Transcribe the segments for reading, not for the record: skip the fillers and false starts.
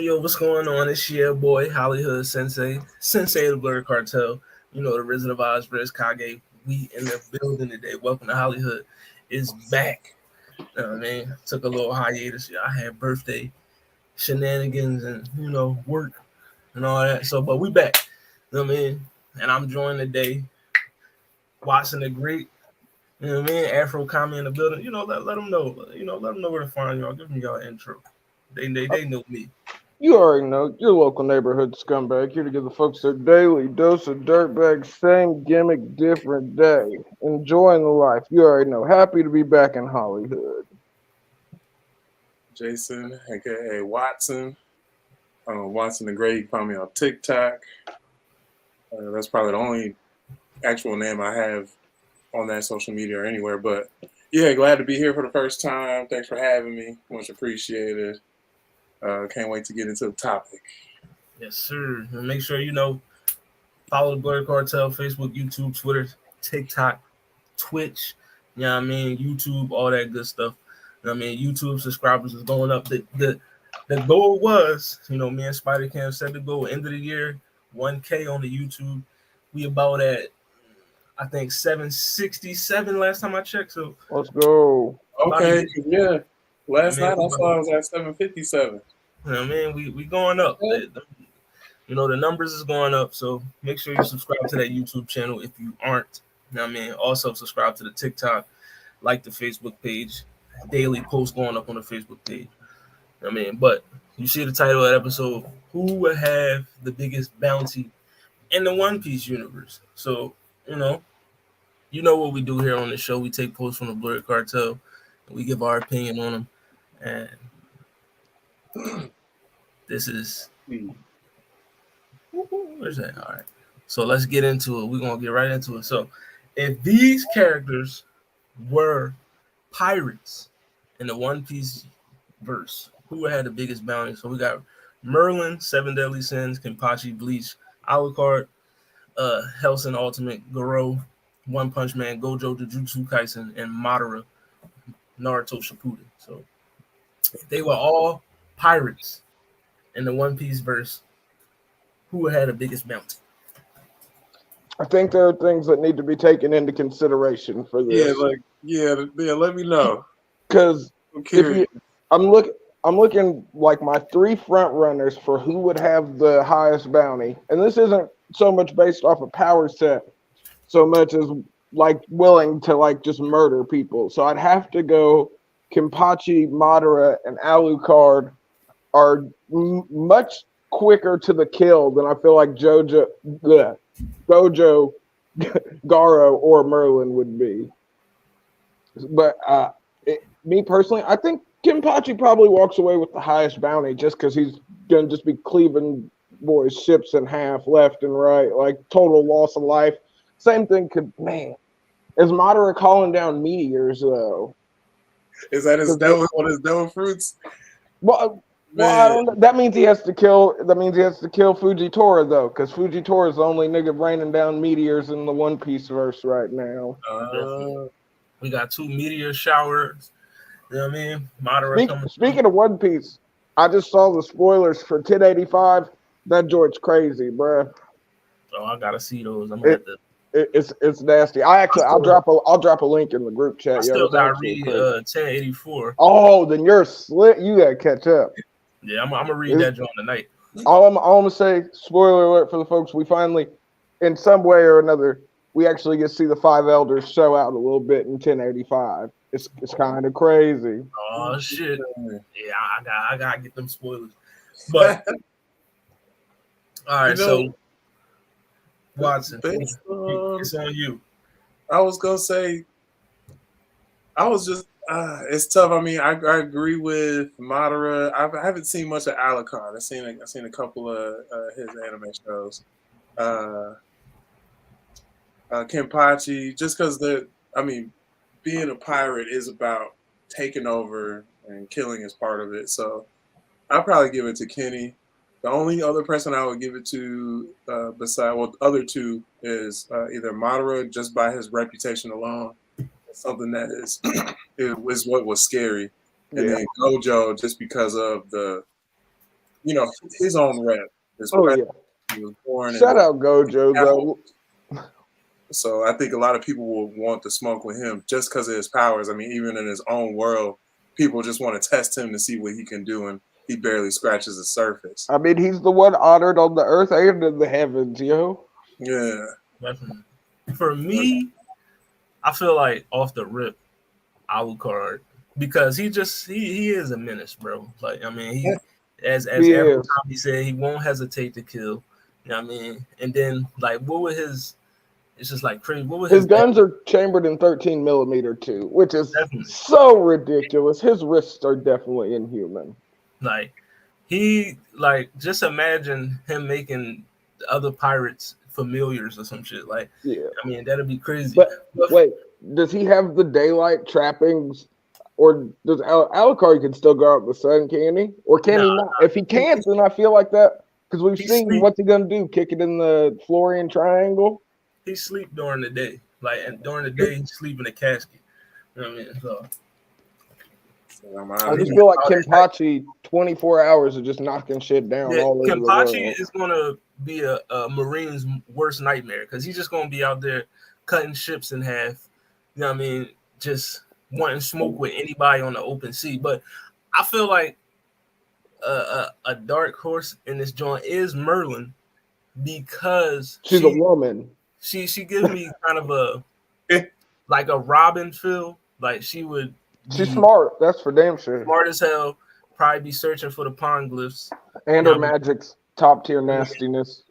Yo, what's going on? It's your boy, HollyHood Sensei of the Blerd Cartel. You know, the Wizard of Oz, Riz Kage. We in the building today. Welcome to HollyHood is back. You know what I mean? Took a little hiatus. I had birthday shenanigans and, work and all that. So, but we back. You know what I mean? And I'm joined today, watching the great, you know what I mean? Afro Kami in the building. Let them know. Let them know where to find y'all. Give them y'all intro. They know me. You already know, your local neighborhood scumbag here to give the folks their daily dose of dirtbag, same gimmick, different day. Enjoying the life. You already know. Happy to be back in HollyHood. Jason, aka Watson. Watson the Great. You can find me on TikTok. That's probably the only actual name I have on that social media or anywhere. But yeah, glad to be here for the first time. Thanks for having me. Much appreciated. Can't wait to get into the topic. Yes, sir. And make sure follow the Blerd Cartel, Facebook, YouTube, Twitter, TikTok, Twitch. You know what I mean? YouTube, all that good stuff. You know what I mean? YouTube subscribers is going up. The goal was, me and Spider Cam set the goal end of the year, 1K on the YouTube. We about at, I think, 767 last time I checked. So let's go. Okay, yeah. Last night I saw it was at 757. You know what I mean? We going up. Yeah. The numbers is going up. So make sure you subscribe to that YouTube channel if you aren't. You know what I mean? Also subscribe to the TikTok, like the Facebook page. Daily posts going up on the Facebook page. You know what I mean? But you see the title of that episode, who will have the biggest bounty in the One Piece universe? So, you know what we do here on the show. We take posts from the Blerd Cartel and we give our opinion on them. And this is where's that? All right. So let's get into it. We're gonna get right into it. So if these characters were pirates in the One Piece verse, who had the biggest bounty? So we got Merlin, Seven Deadly Sins, Kenpachi, Bleach, Alucard, Hellsing Ultimate, Goro, One Punch Man, Gojo, Jujutsu Kaisen, and Madara, Naruto Shippuden. So they were all pirates in the One Piece verse. Who had the biggest bounty? I think there are things that need to be taken into consideration for this. Let me know. Because I'm looking like my three front runners for who would have the highest bounty, and this isn't so much based off of power set, so much as like willing to like just murder people. So I'd have to go Kenpachi, Madara, and Alucard are much quicker to the kill than I feel like Gojo, Garo, or Merlin would be. But me personally, I think Kenpachi probably walks away with the highest bounty just because he's going to just be cleaving boys' ships in half left and right, like total loss of life. Same thing is Madara calling down meteors, though? Is that one of his devil fruits? Well, I don't know. That means he has to kill Fujitora, though, because Fujitora is the only nigga raining down meteors in the One Piece verse right now. We got 2 meteor showers. You know what I mean? Madara Speaking of One Piece, I just saw the spoilers for 1085. That joint's crazy, bruh. Oh, I gotta see those. It's nasty. I'll drop a link in the group chat. I still gotta read 1084. Oh, then you're slick. You gotta catch up. Yeah, I'm gonna read that joint tonight. All I'm gonna say, spoiler alert for the folks, we finally, in some way or another, we actually get to see the 5 elders show out a little bit in 1085. It's kind of crazy. Oh shit! Yeah, I gotta get them spoilers. But all right, so Watson, it's on you. I was gonna say, it's tough. I mean, I agree with Madara. I haven't seen much of Alucard. I've seen a couple of his anime shows. Kenpachi, just because being a pirate is about taking over and killing is part of it. So I'll probably give it to Kenny. The only other person I would give it to, the other two, is either Madara, just by his reputation alone. Something that is what was scary, and then Gojo just because of the his own rep. Oh yeah. He was born. Shout out Gojo though. So I think a lot of people will want to smoke with him just because of his powers. I mean, even in his own world, people just want to test him to see what he can do, and he barely scratches the surface. I mean, he's the one honored on the earth and in the heavens, yo. Yeah. Definitely. For me, I feel like off the rip, Alucard, because he is a menace, bro. Like, I mean, he as every time he said, he won't hesitate to kill. You know what I mean? And then, like, what would his? It's just like crazy. What was his guns are chambered in 13 millimeter too, which is so ridiculous. His wrists are definitely inhuman. Like just imagine him making other pirates familiars or some shit. Like, yeah, I mean, that'd be crazy. But wait, does he have the daylight trappings, or does Alucard can still go out in the sun? Can he, or can he not? If he can't, then I feel like that because we've seen what's he gonna do? Kick it in the Florian Triangle. He sleep during the day, and during the day he sleep in a casket. You know what I mean? So I just feel like Kenpachi 24 hours of just knocking shit down all over the world. Kenpachi is gonna be a Marine's worst nightmare because he's just gonna be out there cutting ships in half. You know what I mean? Just wanting smoke with anybody on the open sea. But I feel like a dark horse in this joint is Merlin because she's a woman. She gives me kind of a Robin feel. Like she's smart. That's for damn sure. Smart as hell. Probably be searching for the poneglyphs. And her magic's top tier nastiness.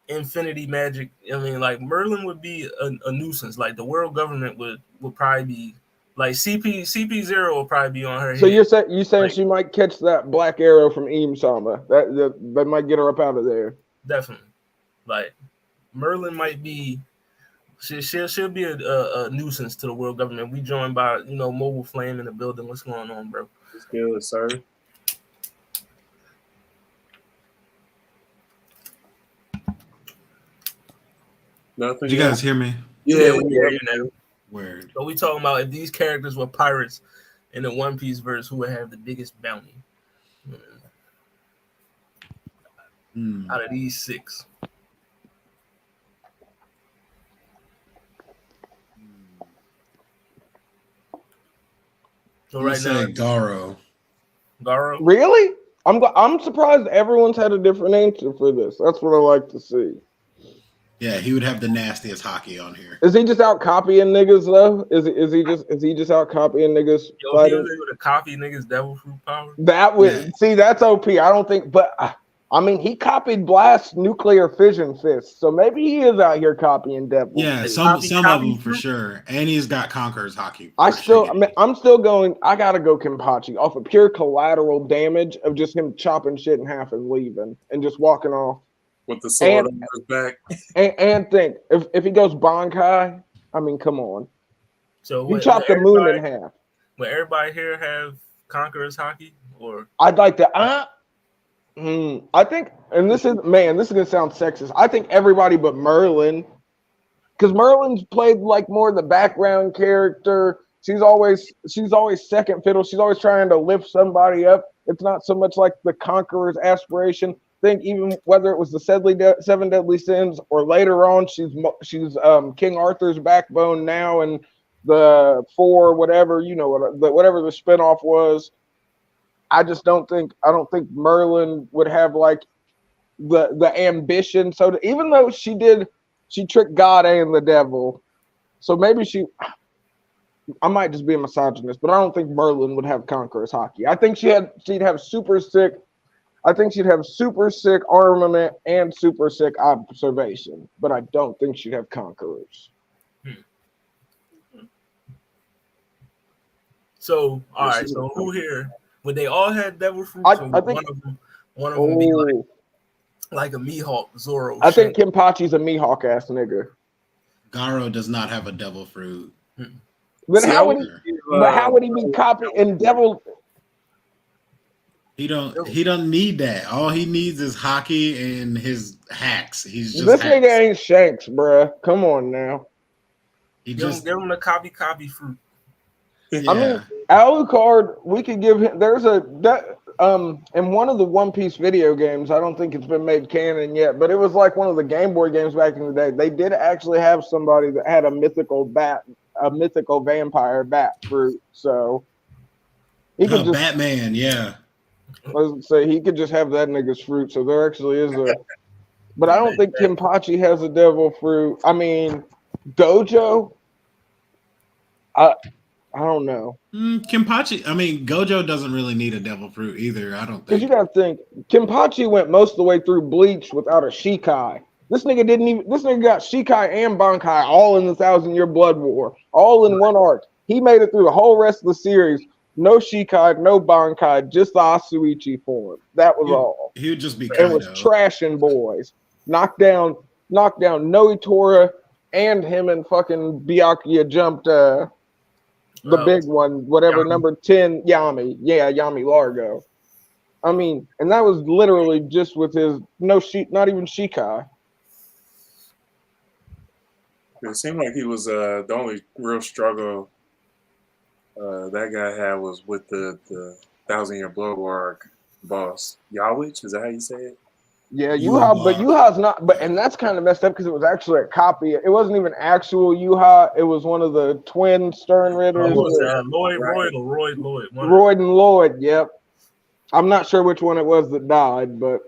Infinity magic. I mean, like Merlin would be a nuisance. Like the world government would probably be like CP0 will probably be on her. So you're saying she might catch that black arrow from Sama. That might get her up out of there. Definitely. Like Merlin might be, she'll be a nuisance to the world government. We joined by Mobile Flame in the building. What's going on, bro? It's good, sir. Nothing. Did you guys hear me? Yeah, we hear you now. Weird. So we talking about if these characters were pirates in the One Piece verse, who would have the biggest bounty out of these 6? So right now, Garo. Really? I'm surprised everyone's had a different answer for this. That's what I like to see. Yeah, he would have the nastiest hockey on here. Is he just out copying niggas though? Is he just out copying niggas? Yo, he was able to copy niggas' devil fruit power. That would see that's OP. I don't think, but I mean he copied Blast's nuclear fission fist, so maybe he is out here copying devil. Yeah, some of them for sure, and he's got Conqueror's hockey. I'm still going. I gotta go Kenpachi off of pure collateral damage of just him chopping shit in half and leaving and just walking off. With the sword on his back. And think, if he goes Bankai, I mean, come on. So he chopped the moon in half. Will everybody here have Conqueror's hockey? Or I'd like to I think, and this is gonna sound sexist. I think everybody but Merlin. Because Merlin's played like more the background character. She's always second fiddle. She's always trying to lift somebody up. It's not so much like the Conqueror's aspiration. Think even whether it was the Seven Deadly Sins or later on, she's King Arthur's backbone now, and the 4 whatever whatever the spinoff was. I don't think Merlin would have like the ambition. So even though she tricked God and the devil, so maybe I might just be a misogynist, but I don't think Merlin would have Conqueror's hockey. I think she'd have super sick. I think she'd have super sick armament and super sick observation, but I don't think she'd have Conquerors. So, all right. So, who here would they all have devil fruit? I think one of them be like a Mihawk Zoro. I think Kenpachi's a Mihawk ass nigga. Garo does not have a devil fruit. But how would he be copying devil? He don't need that. All he needs is hockey and his hacks. He's just this nigga ain't Shanks, bruh. Come on now. Give him the copy fruit. Yeah. I mean, Alucard, we could give him. in one of the One Piece video games, I don't think it's been made canon yet, but it was like one of the Game Boy games back in the day. They did actually have somebody that had a mythical vampire bat fruit. So he could just Batman, yeah. let's say he could just have that nigga's fruit. So there actually is a, but I don't think Kenpachi has a devil fruit. I mean, Gojo. I don't know. Kenpachi, I mean, Gojo doesn't really need a devil fruit either. I don't think. Because you got to think, Kenpachi went most of the way through Bleach without a Shikai. This nigga didn't even. This nigga got Shikai and Bankai all in the 1,000-Year Blood War, all in one arc. He made it through the whole rest of the series. No Shikai, no Bankai, just the Asuichi form. That was all. He would just be Kaido. It was trashing boys. Knocked down Noitora, and him and fucking Byakuya jumped the big one, whatever, Yami. Number 10, Yami. Yeah, Yami Largo. I mean, and that was literally just with his not even Shikai. It seemed like he was the only real struggle that guy had was with the 1,000-Year Blood War boss. Yawich, is that how you say it? Yeah, Yuha, but Yuha's not. But and that's kind of messed up because it was actually a copy. It wasn't even actual Yuha. It was one of the twin Stern Ridders. Royd and Lloyd. Yep. I'm not sure which one it was that died, but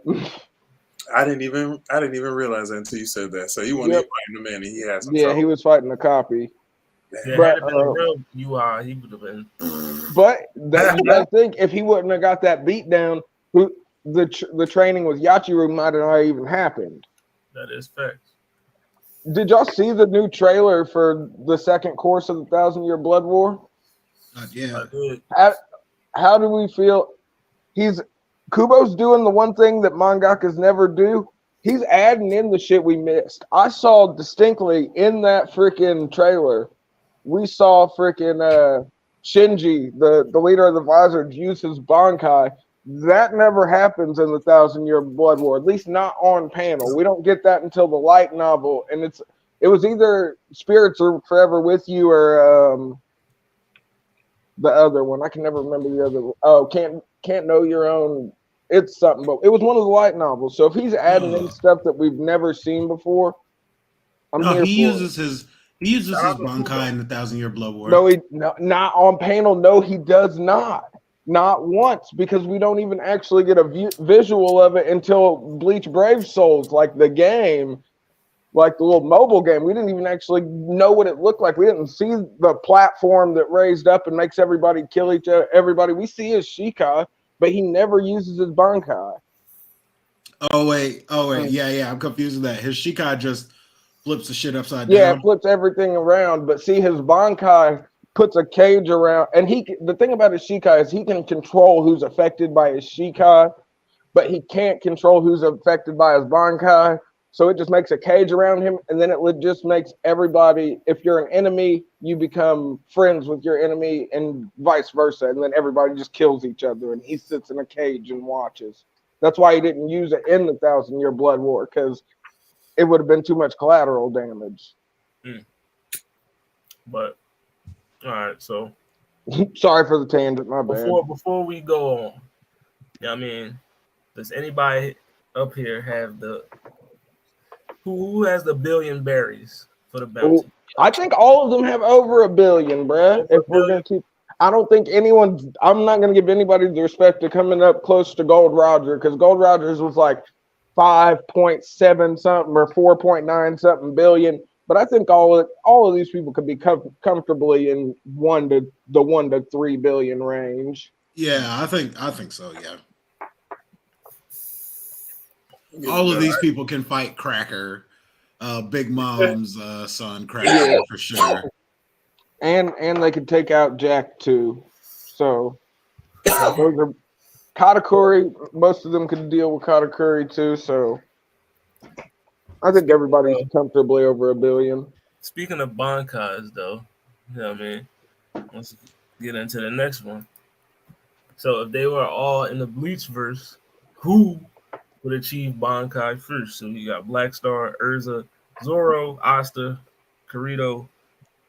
I didn't even realize that until you said that. So he wasn't fighting the man, and he had some trouble. He was fighting a copy. Yeah, but, had it been a real Yuha, he would have been. But I think if he wouldn't have got that beat down, the training with Yachiru might have not even happened. That is facts. Did y'all see the new trailer for the second course of the 1,000-Year Blood War? Yeah. How do we feel? Kubo's doing the one thing that mangakas never do. He's adding in the shit we missed. I saw distinctly in that freaking trailer, we saw freaking Shinji, the leader of the Visors, use his Bankai. That never happens in the 1,000-Year Blood War, at least not on panel. We don't get that until the light novel, and it was either Spirits Are Forever With You or the other one. I can never remember the other. Oh, Can't Know Your Own. It's something, but it was one of the light novels. So if he's adding in stuff that we've never seen before, he uses his Bankai in the 1,000-Year Blood War. No, not on panel. No, he does not. Not once, because we don't even actually get a visual of it until Bleach Brave Souls, like the game, like the little mobile game. We didn't even actually know what it looked like. We didn't see the platform that raised up and makes everybody kill everybody. We see his Shikai, but he never uses his Bankai. Oh wait, yeah. I'm confused with that. His Shikai just flips the shit upside down. Yeah, it flips everything around. But see, his Bankai puts a cage around, and the thing about his Shikai is he can control who's affected by his Shikai, but he can't control who's affected by his Bankai. So it just makes a cage around him, and then it just makes everybody, if you're an enemy, you become friends with your enemy, and vice versa, and then everybody just kills each other, and he sits in a cage and watches. That's why he didn't use it in the 1,000-Year Blood War, because it would have been too much collateral damage. But all right, so sorry for the tangent, my bad. Before we go on, I mean, does anybody up here have who has the 1 billion berries for the bounty? I think all of them have over 1 billion, bruh. If we're gonna keep, I don't think I'm not gonna give anybody the respect to coming up close to Gold Roger, because Gold Rogers was like 5.7 something or 4.9 something billion. But I think all of these people could be comfortably in the 1 to 3 billion range. Yeah, I think so. Yeah, all of these people can fight Cracker, Big Mom's son, Cracker for sure. And they could take out Jack too. So those are Katakuri. Most of them could deal with Katakuri too. So I think everybody's comfortably over 1 billion. Speaking of Bankais, though, you know what I mean? Let's get into the next one. So if they were all in the Bleach verse, who would achieve Bankai first? So you got Black Star, Urza, Zoro, Asta, Kirito,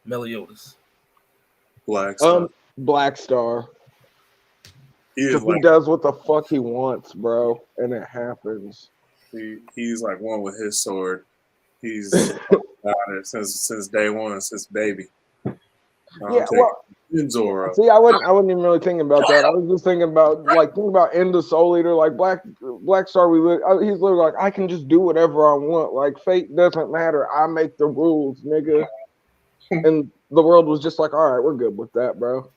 Meliodas. Black Star. Black Star. He does what the fuck he wants, bro, and it happens. He's like one with his sword. He's about it since day one, since baby. Yeah, well, Zoro. see, I wasn't even really thinking about that. I was just thinking about End of Soul Eater, like Black Star. He's literally like, I can just do whatever I want. Like fate doesn't matter. I make the rules, nigga. And the world was just like, all right, we're good with that, bro.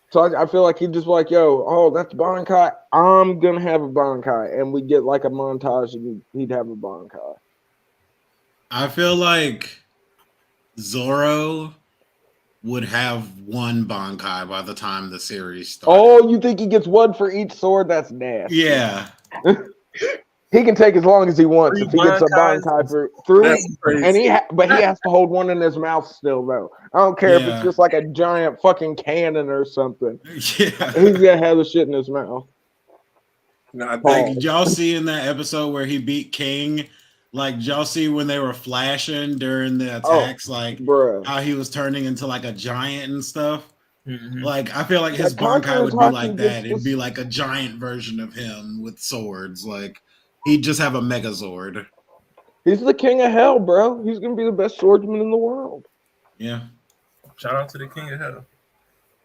So I feel like he'd just be like, yo, oh, that's Bankai. I'm gonna have a Bankai, and we get like a montage, and he'd have a Bankai. I feel like Zoro would have one Bankai by the time the series starts. Oh, you think he gets one for each sword? That's nasty. Yeah. He can take as long as he wants if he gets a Bankai for 3, and but he has to hold one in his mouth still, though. I don't care if it's just like a giant fucking cannon or something. Yeah. He's gonna have the shit in his mouth. No, did y'all see in that episode where he beat King? Like, did y'all see when they were flashing during the attacks, how he was turning into like a giant and stuff? Mm-hmm. Like, I feel like his Bankai would be like that. It'd be like a giant version of him with swords. Like, he'd just have a Megazord. He's the king of hell, bro. He's gonna be the best swordsman in the world. Yeah. Shout out to the king of hell.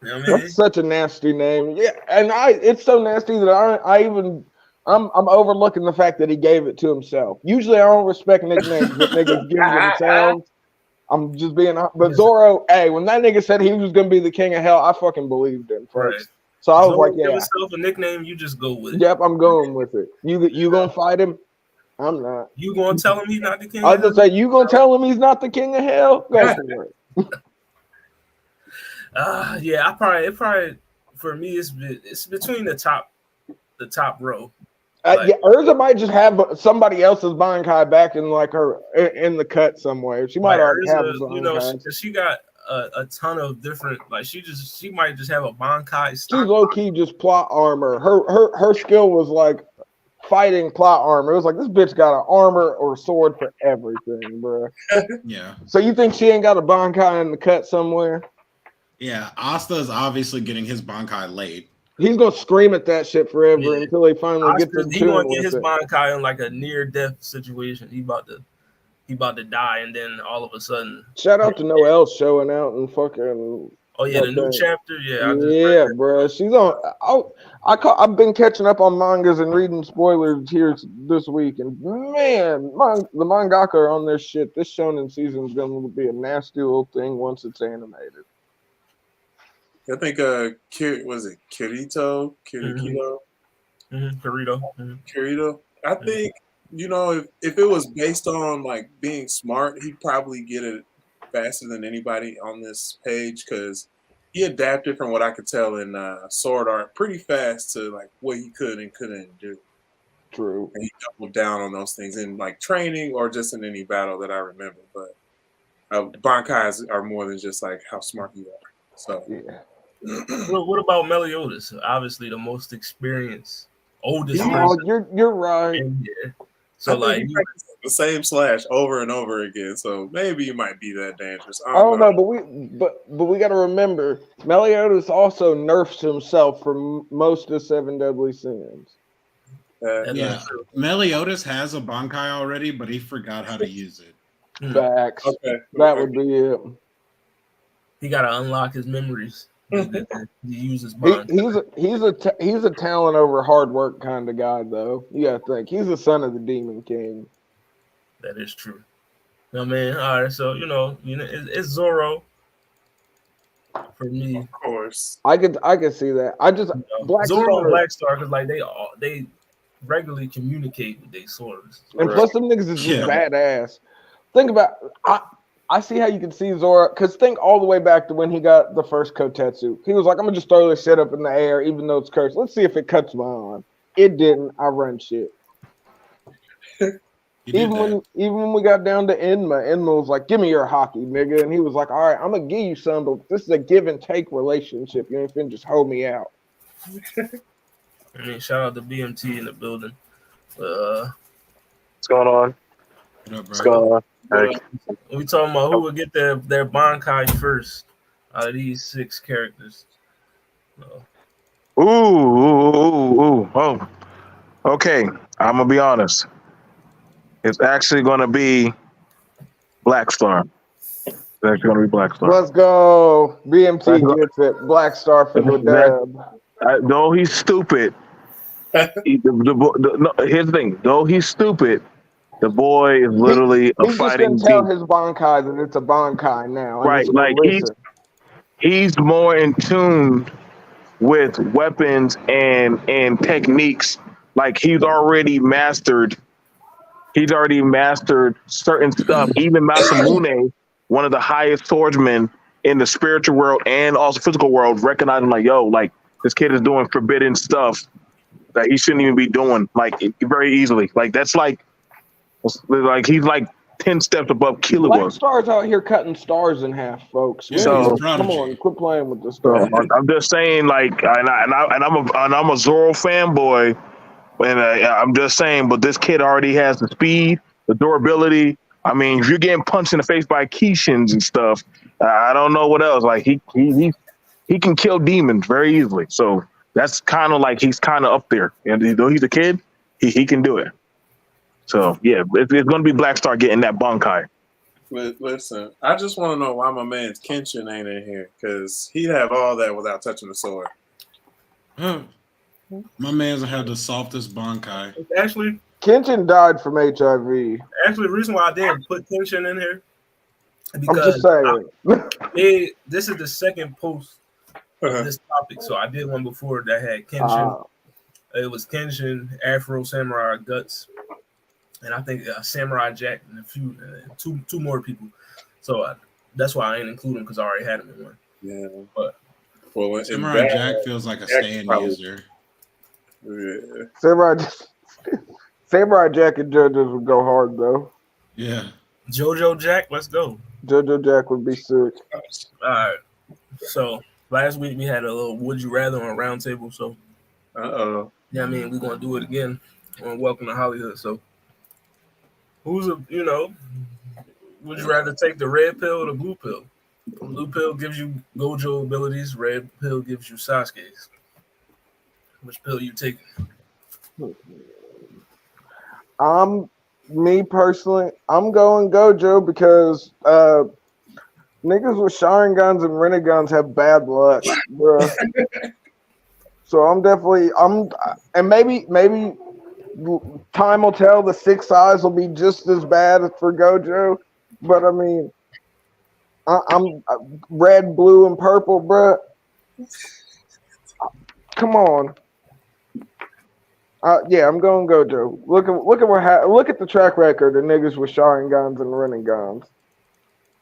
You know what I mean? That's such a nasty name. Yeah, and it's so nasty that I'm overlooking the fact that he gave it to himself. Usually I don't respect nicknames that niggas give themselves. I'm just being, but Zoro, hey, when that nigga said he was gonna be the king of hell, I fucking believed him first. Right. So I was Zoro, like, yeah. Give yourself a nickname, you just go with it. Yep, I'm going with it. You gonna fight him? I'm not. You gonna tell him he's not the king? I was gonna say, you gonna tell him he's not the king of hell? Go for it. Yeah, it probably for me it's between the top row. Yeah, Urza might just have somebody else's Bankai back in like her in the cut somewhere. She might already have a Bankai. She got a ton of different. Like she might just have a Bankai. She's low key just plot armor. Her skill was like fighting plot armor. It was like this bitch got an armor or sword for everything, bro. Yeah. So you think she ain't got a Bankai in the cut somewhere? Yeah, Asta is obviously getting his Bankai late. He's gonna scream at that shit forever until he finally gets into it. He's gonna get his Bankai in like a near-death situation. He about to die, and then all of a sudden. Shout out to Noelle showing out and fucking. Oh yeah, the new chapter. Yeah, yeah, bro. She's on. I've been catching up on mangas and reading spoilers here this week, and man, the mangaka on this shit. This shonen season is gonna be a nasty little thing once it's animated. I think was it Kirito? Kirito? Kirito. Kirito. I think, if it was based on like being smart, he'd probably get it faster than anybody on this page because he adapted from what I could tell in Sword Art pretty fast to like what he could and couldn't do. True. And he doubled down on those things in like training or just in any battle that I remember. But Bankais are more than just like how smart you are. So yeah. What about Meliodas? Obviously, the most experienced, oldest. Oh, you're right. Yeah. So like the same slash over and over again. So maybe you might be that dangerous. I don't know, but we got to remember Meliodas also nerfs himself for most of 7 Deadly Sins. Yeah, Meliodas has a Bankai already, but he forgot how to use it. Facts. Okay. That would be it. He got to unlock his memories. He uses he's a talent over hard work kind of guy, though. You gotta think he's the son of the Demon King. That is true. I mean, all right, so it's Zoro for me. Of course, I could see that. I just Zoro and Black Star because like they regularly communicate with their swords, and plus them niggas is just badass. Think about I see how you can see Zoro, because think all the way back to when he got the first Kotetsu. He was like, I'm going to just throw this shit up in the air, even though it's cursed. Let's see if it cuts my arm. It didn't. I run shit. Even when we got down to Enma was like, give me your hockey, nigga. And he was like, all right, I'm going to give you some, but this is a give and take relationship. You ain't finna just hold me out. I mean, shout out to BMT in the building. What's going on? What's going on? We talking about who would get their Bankai first out of these 6 characters. Oh. Okay, I'm gonna be honest. It's actually gonna be Black Star. It's actually gonna be Black Star. Let's go. BMT gets it. Black Star for the dub. Though he's stupid. Here's the thing. Though he's stupid, the boy is literally a he's fighting. He's just gonna tell his Bankai that it's a Bankai now. Right, like he's more in tune with weapons and techniques. Like he's already mastered certain stuff. Even Masamune, one of the highest swordsmen in the spiritual world and also physical world, recognizing like, yo, like this kid is doing forbidden stuff that he shouldn't even be doing, like very easily. Like that's like he's like 10 steps above Killua. Black Star's out here cutting stars in half, folks. Yeah, so come on, quit playing with the stuff. I'm just saying, like, and I'm a Zoro fanboy, and I'm just saying, but this kid already has the speed, the durability. I mean, if you're getting punched in the face by Keishins and stuff, I don't know what else. Like he can kill demons very easily. So that's kind of like he's kind of up there. And though he's a kid, he can do it. So yeah, it's going to be Black Star getting that Bankai. Listen, I just want to know why my man's Kenshin ain't in here, because he'd have all that without touching the sword. My man's have the softest Bankai. Actually, Kenshin died from HIV. Actually, the reason why I didn't put Kenshin in here because I'm just saying this is the second post of this topic. So I did one before that had Kenshin. It was Kenshin, Afro Samurai Guts, and I think Samurai Jack and a few two more people. So that's why I ain't include him, because I already had him in one. Yeah, but Samurai Jack feels like a stand user. Yeah. Samurai Jack and JoJo's would go hard though. Yeah. JoJo Jack, let's go. JoJo Jack would be sick. All right. So last week we had a little would you rather on a round table. So yeah, I mean we're gonna do it again on Welcome to HollyHood. So who's would you rather take the red pill or the blue pill? The blue pill gives you Gojo abilities, red pill gives you Sasuke's. Which pill you taking? Me personally, I'm going Gojo because niggas with Sharingans and Renegons have bad luck, bro. So and maybe time will tell. The 6 eyes will be just as bad for Gojo, but I mean, I'm red, blue, and purple, bro. Come on. Yeah, I'm going Gojo. Look at the track record of niggas with Sharingans and Renegons.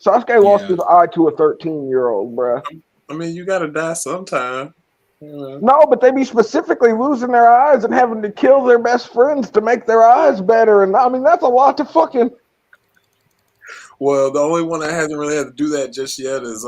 Sasuke lost his eye to a 13-year-old, bruh. I mean, you gotta die sometime. Yeah. No, but they be specifically losing their eyes and having to kill their best friends to make their eyes better. And I mean, that's a lot to fucking. Well, the only one that hasn't really had to do that just yet is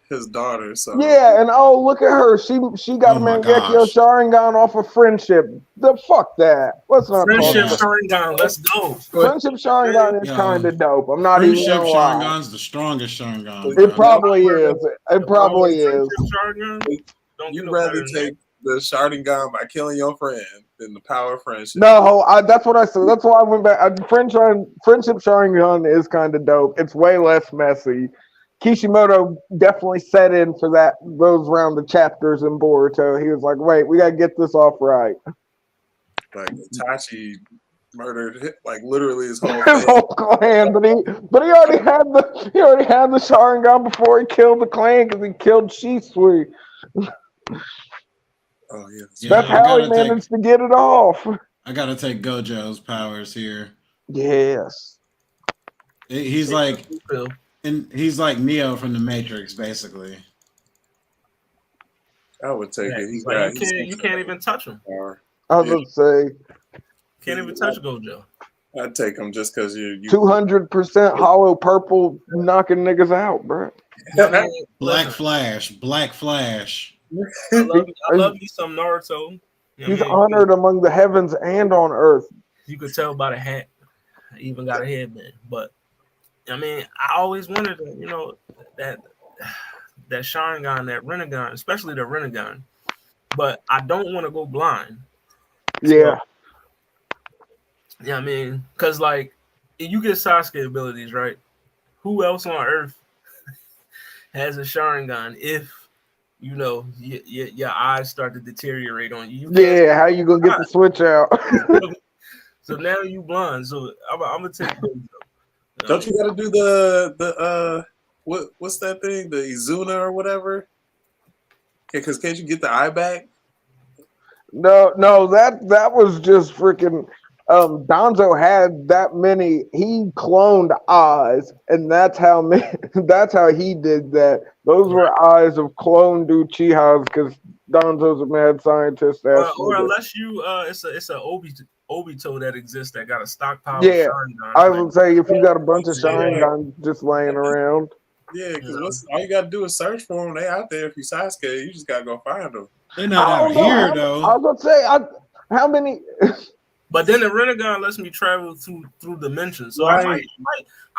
his daughter. So yeah, and look at her. She got a Mangekyo Sharingan off of friendship. The fuck that. Let's not friendship Sharingan. Let's go. Friendship Sharingan is kind of dope. I'm not even gonna lie. Sharingan's the strongest Sharingan. It probably is. It probably is. You'd rather take the Sharingan by killing your friend than the power of friendship. No, that's what I said. That's why I went back. Friendship Sharingan is kind of dope. It's way less messy. Kishimoto definitely set in for those round of chapters in Boruto. He was like, "Wait, we gotta get this off right." Like Itachi murdered like literally his whole clan, but he already had the Sharingan before he killed the clan because he killed Shisui. Oh yeah, that's how he managed to get it off. I gotta take Gojo's powers here. Yes, he's like Neo from the Matrix, basically. I would take it. You can't even touch him. I was gonna say, can't even touch Gojo. I'd take him just because you 200% hollow purple knocking niggas out, bro. Black Flash. I love me some Naruto. He's honored among the heavens and on earth. You could tell by the hat. He even got a headband. But I mean, I always wondered, that Sharingan, that Rinnegan, especially the Rinnegan, but I don't want to go blind. Yeah. So, I mean, because like you get Sasuke abilities, right? Who else on Earth has a Sharingan if your eyes start to deteriorate on you? How you gonna get the switch out? So now you blind. So I'm gonna take those. Don't you got to do the what's that thing? The Izuna or whatever? Because can't you get the eye back? No, that was just freaking. Donzo had that many. He cloned eyes, and that's how he did that. Those were eyes of cloned Uchihas because Donzo's a mad scientist. Or unless you, it's a Obito that exists that got a stockpile. Yeah, of Sharingan, I would say if you got a bunch of Sharingan just laying around. Yeah, because all you got to do is search for them. They out there. If you Sasuke, you just got to go find them. They're not out here, though. I was going to say, how many... But then the Rinnegan lets me travel through dimensions. So I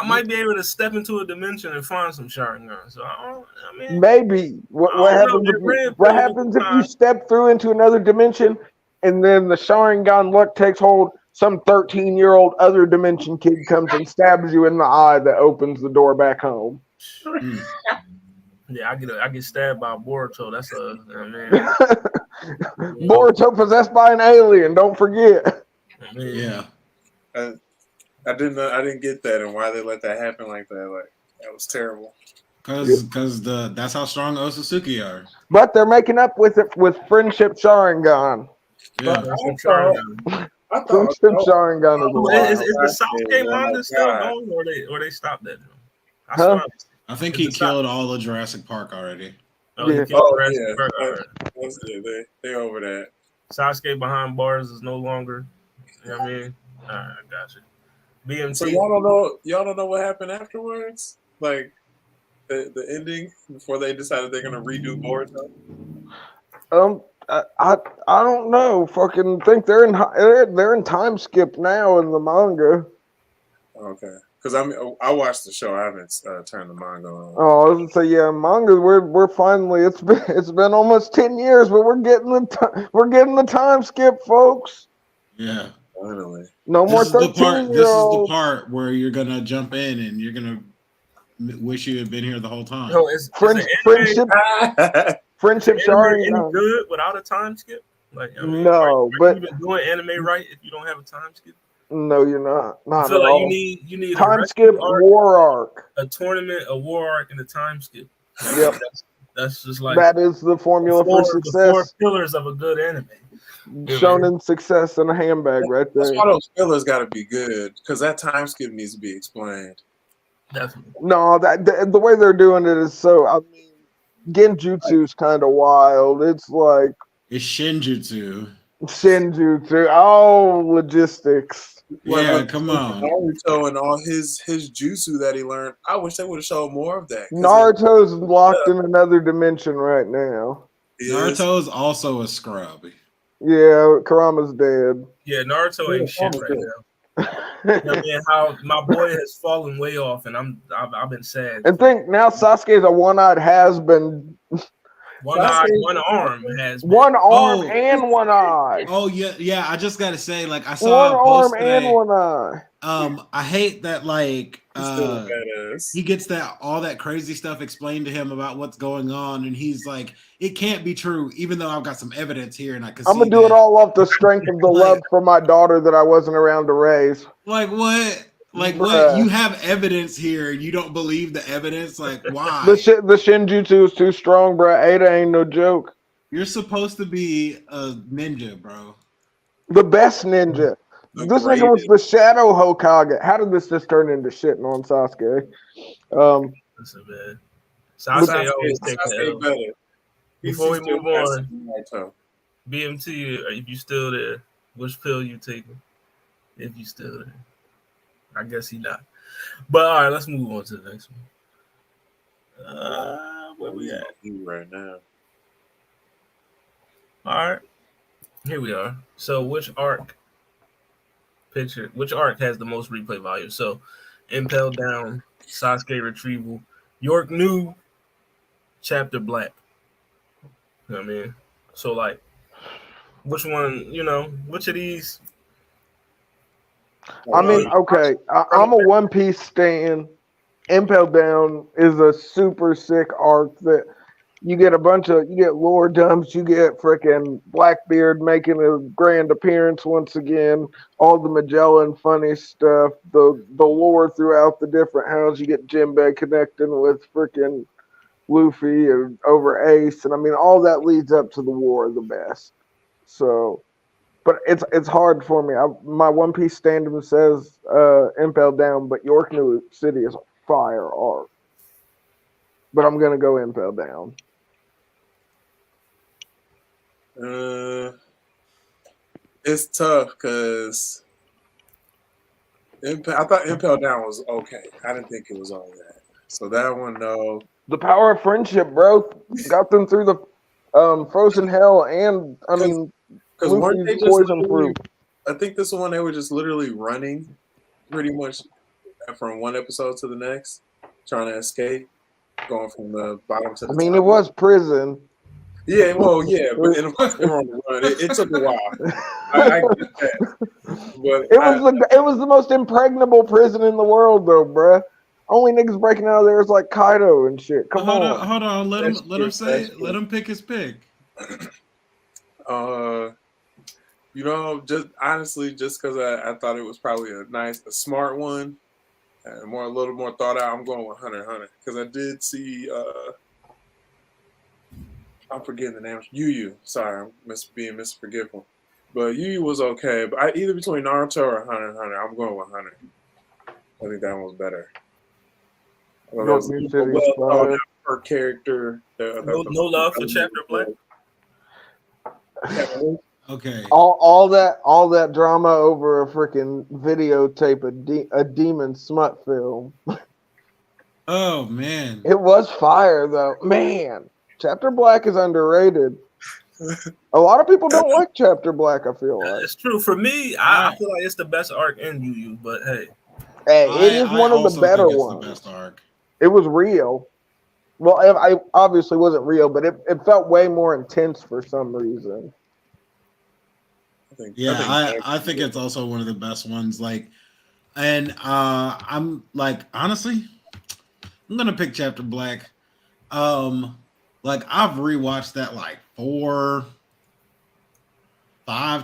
might be able to step into a dimension and find some Sharingan. So I mean... Maybe. What happens if you step through into another dimension and then the Sharingan luck takes hold? Some 13-year-old other dimension kid comes and stabs you in the eye that opens the door back home. Yeah, I get stabbed by a Boruto. That's Boruto possessed by an alien. Don't forget. Yeah, I didn't get that and why they let that happen like that. Like that was terrible. Because that's how strong Otsutsuki are. But they're making up with it with friendship Sharingan. Yeah, I thought Sharingan is the Sasuke manga still going, or they stopped that? I think he killed all of Jurassic Park already. Oh, he killed Jurassic Park already. They over that. Sasuke behind bars is no longer. You know what I mean? All right, I got you. BMT. So y'all don't know what happened afterwards? Like the ending before they decided they're gonna redo Boruto? I don't know. Fucking think they're in time skip now in the manga. Okay, because I watched the show. I haven't turned the manga on. Oh, I was gonna say manga. We're finally. It's been almost 10 years, but we're getting the time skip, folks. Yeah, finally. No more 13-year-olds. This is the part where you're gonna jump in and you're gonna wish you had been here the whole time. No, friendship. Friendship Sharingan good without a time skip? Like no, but you even doing anime right if you don't have a time skip? No, you're not. Not I feel at like all. You need time skip, war arc, a tournament, a war arc, and a time skip. Yep, that's just like that is the formula for success. The 4 pillars of a good anime. Shonen success in a handbag, right there. That's why those pillars got to be good because that time skip needs to be explained. Definitely. No, the way they're doing it is so. I mean, Genjutsu's kind of wild. It's like it's Shinjutsu. Oh, logistics. Yeah, come on. Naruto and all his jutsu that he learned. I wish they would have showed more of that. Naruto's locked in another dimension right now. Naruto's also a scrub. Yeah, Kurama's dead. Yeah, Naruto ain't shit right now. I mean, how my boy has fallen way off, and I've been sad. And think now Sasuke's a one-eyed has-been. One arm has been. One arm and one eye. Oh yeah. I just gotta say, like I saw one arm and one eye. I hate that like he gets all that crazy stuff explained to him about what's going on, and he's like, it can't be true, even though I've got some evidence here, and I can. I'm gonna do it all off the strength of the love for my daughter that I wasn't around to raise. Like what? Like what? You have evidence here. You don't believe the evidence? Like why? The Shinjutsu is too strong, bro. Ada ain't no joke. You're supposed to be a ninja, bro. The best ninja. This nigga was the Shadow Hokage. How did this just turn into shitting on Sasuke? Listen, man. Sasuke always takes the better. Before we move on, BMT, if you still there, which pill you taking? If you still there. I guess he not. But all right, let's move on to the next one. Where we at? Right now. All right. Here we are. So which arc has the most replay value? So Impel Down, Sasuke Retrieval, York New, Chapter Black. You know what I mean? So like, which one? You know, which of these? I mean, okay, I'm a One Piece stan. Impel Down is a super sick arc that you get lore dumps, you get frickin' Blackbeard making a grand appearance once again, all the Magellan funny stuff, the lore throughout the different houses, you get Jinbei connecting with frickin' Luffy and over Ace, and I mean all that leads up to the War of the Best. So, but it's hard for me. My One Piece stand-up says Impel Down, but York New City is a fire arc. But I'm gonna go Impel Down. It's tough because I thought Impel Down was okay. I didn't think it was all that. So that one, no. The power of friendship, bro, got them through the frozen hell, and I mean, because weren't they just poison fruit. I think this one they were just literally running, pretty much from one episode to the next, trying to escape, going from the bottom to the top. I mean, it was prison. Yeah, well, yeah, but in the run, it took a while. I get that. But it was the most impregnable prison in the world, though, bruh. Only niggas breaking out of there is like Kaido and shit. Hold on. Let him pick his pick. You know, just honestly, just because I thought it was probably a smart one, and a little more thought out. I'm going with Hunter x Hunter because I did see. I'm forgetting the name. Yu. Sorry, I'm being misforgetful. But Yu was okay. But either between Naruto or Hunter x Hunter, I'm going with Hunter. I think that one was better. Per character. No love for Chapter Black. Okay. All that drama over a freaking videotape, a demon smut film. Oh man, it was fire though. Man, Chapter Black is underrated. A lot of people don't like Chapter Black. I feel like it's true. For me, I feel like it's the best arc in Yu. But hey, it is one of the better ones. The best arc. It was real. Well, I obviously wasn't real, but it felt way more intense for some reason. I think it's also one of the best ones. Like, and I'm like, honestly, I'm gonna pick Chapter Black. Like I've rewatched that like 4-5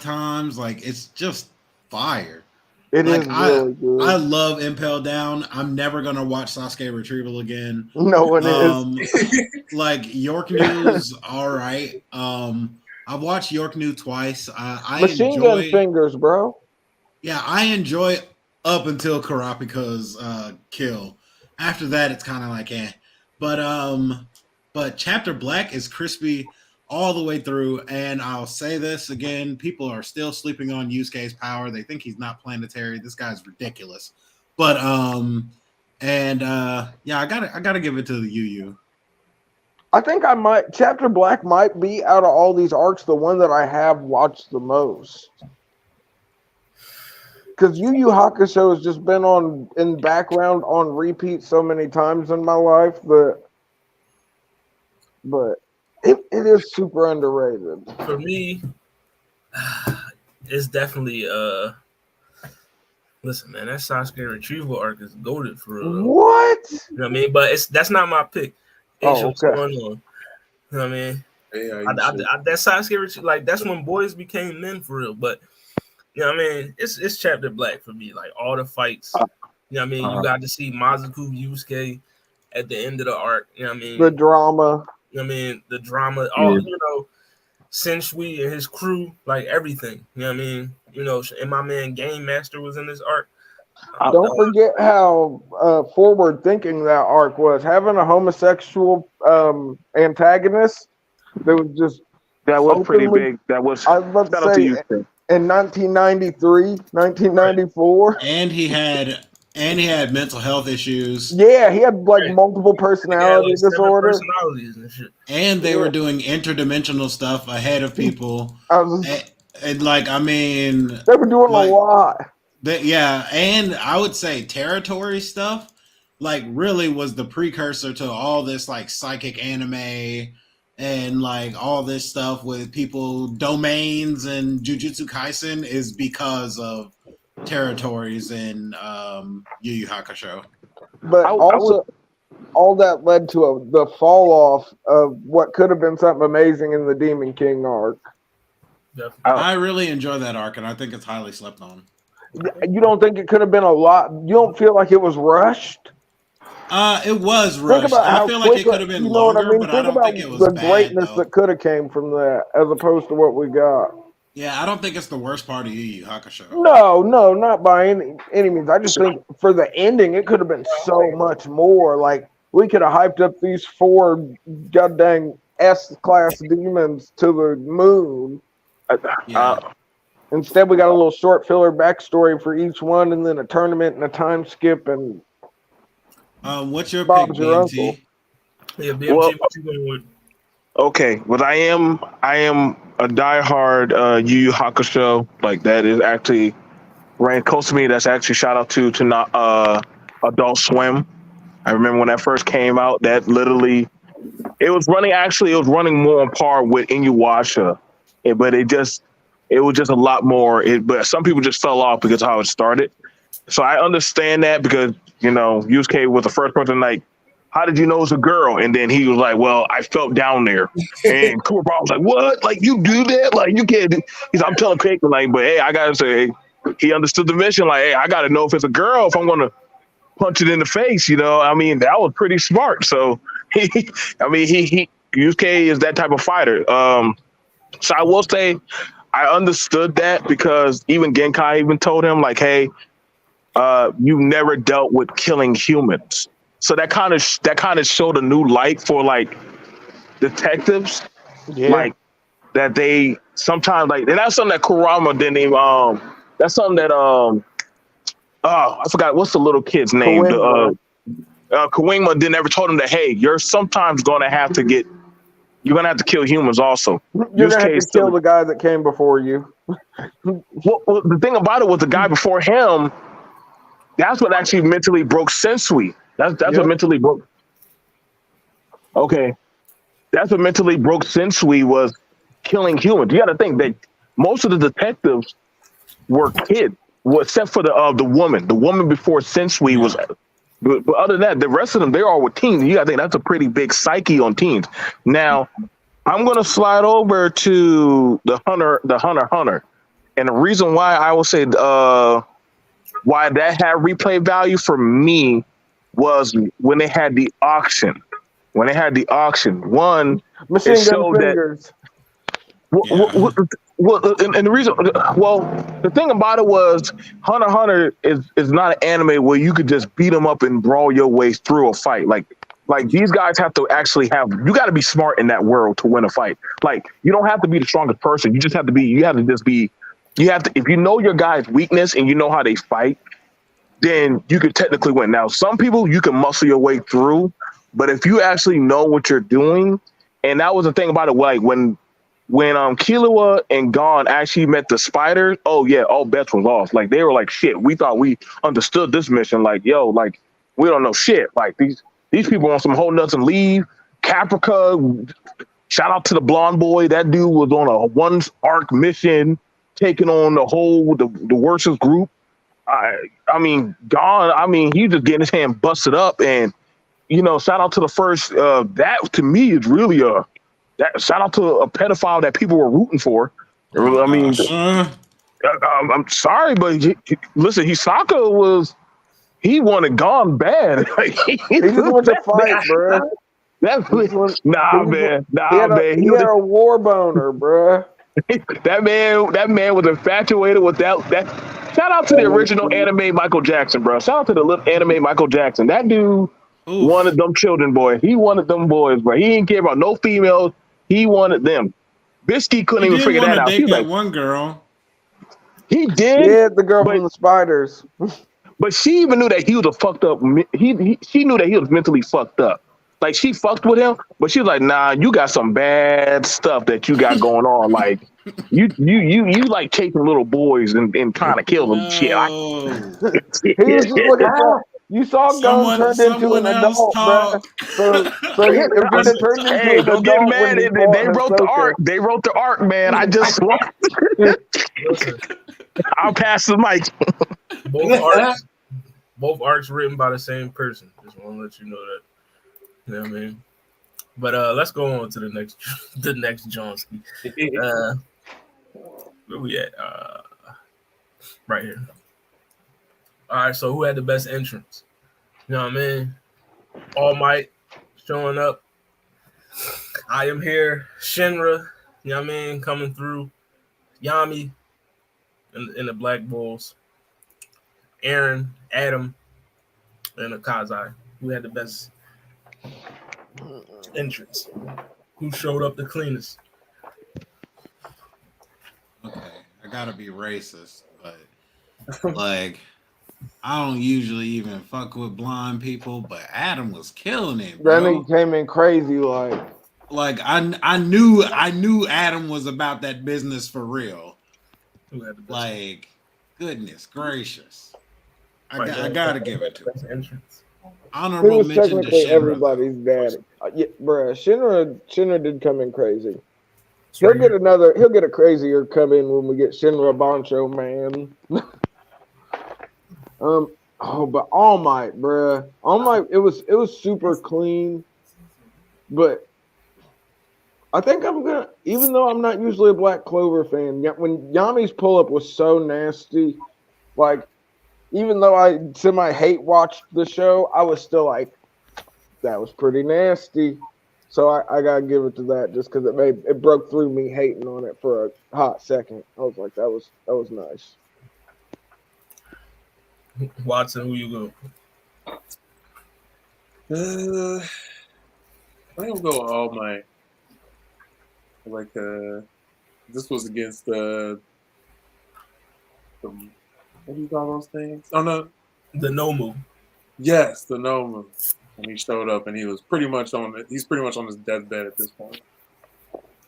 times. Like it's just fire. It is really good. I love Impel Down. I'm never gonna watch Sasuke Retrieval again. No one is. Like York New's all right. I've watched York New twice. I Machine Gun Fingers, bro. Yeah, I enjoy it up until Kurapika's kill. After that, it's kind of like But Chapter Black is crispy all the way through. And I'll say this again: people are still sleeping on Yusuke's power. They think he's not planetary. This guy's ridiculous. But I gotta give it to the Yu. I think I might. Chapter Black might be out of all these arcs the one that I have watched the most. Because Yu Yu Hakusho has just been on in background on repeat so many times in my life but it is super underrated. For me, it's definitely listen, man, that Sasuke Retrieval arc is goated for real. What? You know what I mean? But that's not my pick. Okay. Going on. You know what I mean? Yeah, that Sasuke, like that's when boys became men for real. But you know what I mean? It's Chapter Black for me. Like all the fights. You know what I mean? You got to see Mazuku Yusuke at the end of the arc. You know what I mean? The drama. You know what I mean? The drama. All Senshui and his crew, like everything. You know what I mean? You know, and my man Game Master was in this arc. Don't forget how forward thinking that arc was. Having a homosexual antagonist that was pretty big. That was I was about to say in 1993, 1994. And he had mental health issues. Yeah, he had like multiple personality disorders. And they were doing interdimensional stuff ahead of people. And like, I mean, they were doing a lot. And I would say territory stuff, like, really was the precursor to all this like psychic anime, and like all this stuff with people domains and Jujutsu Kaisen is because of territories in Yu Yu Hakusho. But also, all that led to the fall off of what could have been something amazing in the Demon King arc. I really enjoy that arc, and I think it's highly slept on. You don't think it could have been a lot? You don't feel like it was rushed? It was rushed. Think about I how feel like it could have been longer, but I don't think it was the bad, greatness though. that could have came from that, as opposed to what we got. Yeah, I don't think it's the worst part of Yu Yu Hakusho. No, not by any means. I just think for the ending, it could have been so much more. Like, we could have hyped up these 4 goddamn S-class demons to the moon. Yeah. Instead, we got a little short filler backstory for each one, and then a tournament and a time skip. And what's your Bob's pick, your BMT? uncle. Yeah, BMT, what you going with? Okay, but I am a diehard Yu Yu Hakusho. Like, that is actually ran close to me. That's actually shout out to not Adult Swim. I remember when that first came out. That literally, it was running more on par with Inuyasha, but it was just a lot more. But some people just fell off because of how it started. So I understand that, because Yusuke was the first person like, how did you know it's a girl? And then he was like, well, I felt down there. And Kuwabara was like, what? Like, you do that? Like, you can't do. He's like, I'm telling Cake, like, but hey, I gotta say, he understood the mission. Like, hey, I gotta know if it's a girl if I'm gonna punch it in the face. I mean, that was pretty smart. So Yusuke is that type of fighter. So I will say, I understood that, because even Genkai even told him, like, hey, you've never dealt with killing humans. So that kind of showed a new light for like detectives, like that they sometimes like, and that's something that Kurama didn't even. That's something that I forgot what's the little kid's name. Kawima didn't ever told him that, hey, you're sometimes gonna have to kill humans also. You're gonna have to kill the guy that came before you. Well, the thing about it was the guy before him. That's what actually mentally broke Sensui. That's what mentally broke. Okay, that's what mentally broke Sensui, was killing humans. You got to think that most of the detectives were kids, except for the woman. The woman before Sensui was. But other than that, the rest of them, they all were teens. You got to think that's a pretty big psyche on teens. Now, I'm gonna slide over to the Hunter, and the reason why I will say why that had replay value for me was when they had the auction. One, Machine gun fingers. And the reason, the thing about it was Hunter x Hunter is not an anime where you could just beat them up and brawl your way through a fight. Like these guys have to actually you got to be smart in that world to win a fight. Like, you don't have to be the strongest person. You have to, if you know your guy's weakness and you know how they fight, then you could technically win. Now, some people you can muscle your way through, but if you actually know what you're doing, and that was the thing about it, like when Killua and Gon actually met the spiders, oh yeah, all bets was off. Like, they were like, shit, we thought we understood this mission. Like, yo, like, we don't know shit. Like, these people want some whole nuts and leave. Caprica, shout out to the blonde boy. That dude was on a one arc mission, taking on the worstest group. I mean, Gon, he just getting his hand busted up, and shout out to the first. That to me is really shout out to a pedophile that people were rooting for. I mean, I'm sorry, but listen, Hisaka he wanted Gon bad. He just wanted to fight, bro. Man. He had a war boner, bro. That man was infatuated with that. Shout out to the original anime Michael Jackson, bro. Shout out to the little anime Michael Jackson. That dude wanted them children, boy. He wanted them boys, bro. He didn't care about no females. He wanted them. Bisky couldn't even figure that out. He did one girl. He did. Yeah, the girl from the spiders. But she even knew that he was a fucked up. She knew that he was mentally fucked up. Like, she fucked with him, but she was like, nah, you got some bad stuff that you got going on. Like, you like chasing little boys and trying to kill them. Shit. He was just looking for You saw Gon turned into an adult, bro. So if he'd have turned into Hey, an don't get adult mad. when he They fought wrote the Ahsoka. arc. They wrote the arc, man. I just Listen, I'll pass the mic. both arcs written by the same person. Just want to let you know that. You know what I mean? But let's go on to the next Johnski. Where we at? Right here. All right, so who had the best entrance? You know what I mean? All Might showing up. I am here. Shinra, you know what I mean, coming through. Yami in the Black Bulls. Aaron, Adam, and Akazai. Who had the best entrance? Who showed up the cleanest? Okay, I gotta be racist, but like I don't usually even fuck with blind people, but Adam was killing it, bro. That nigga came in crazy like I knew Adam was about that business for real. Who had the best like goodness gracious. I gotta give it to him. Entrance. He was technically everybody's daddy. Yeah, bruh, Shinra did come in crazy. He'll get a crazier come in when we get Shinra Bancho, man. But All Might, bruh. All Might, it was super clean. But I think I'm gonna, even though I'm not usually a Black Clover fan, when Yami's pull-up was so nasty, like, even though I semi-hate watched the show, I was still like, that was pretty nasty. So I gotta give it to that just because it broke through me hating on it for a hot second. I was like, that was nice. Watson, who you go? I think I'll go All Might. Like this was against the what do you call those things? Oh no, the Nomu. Yes, the Nomu. And he showed up, and he was pretty much on it. He's pretty much on his deathbed at this point.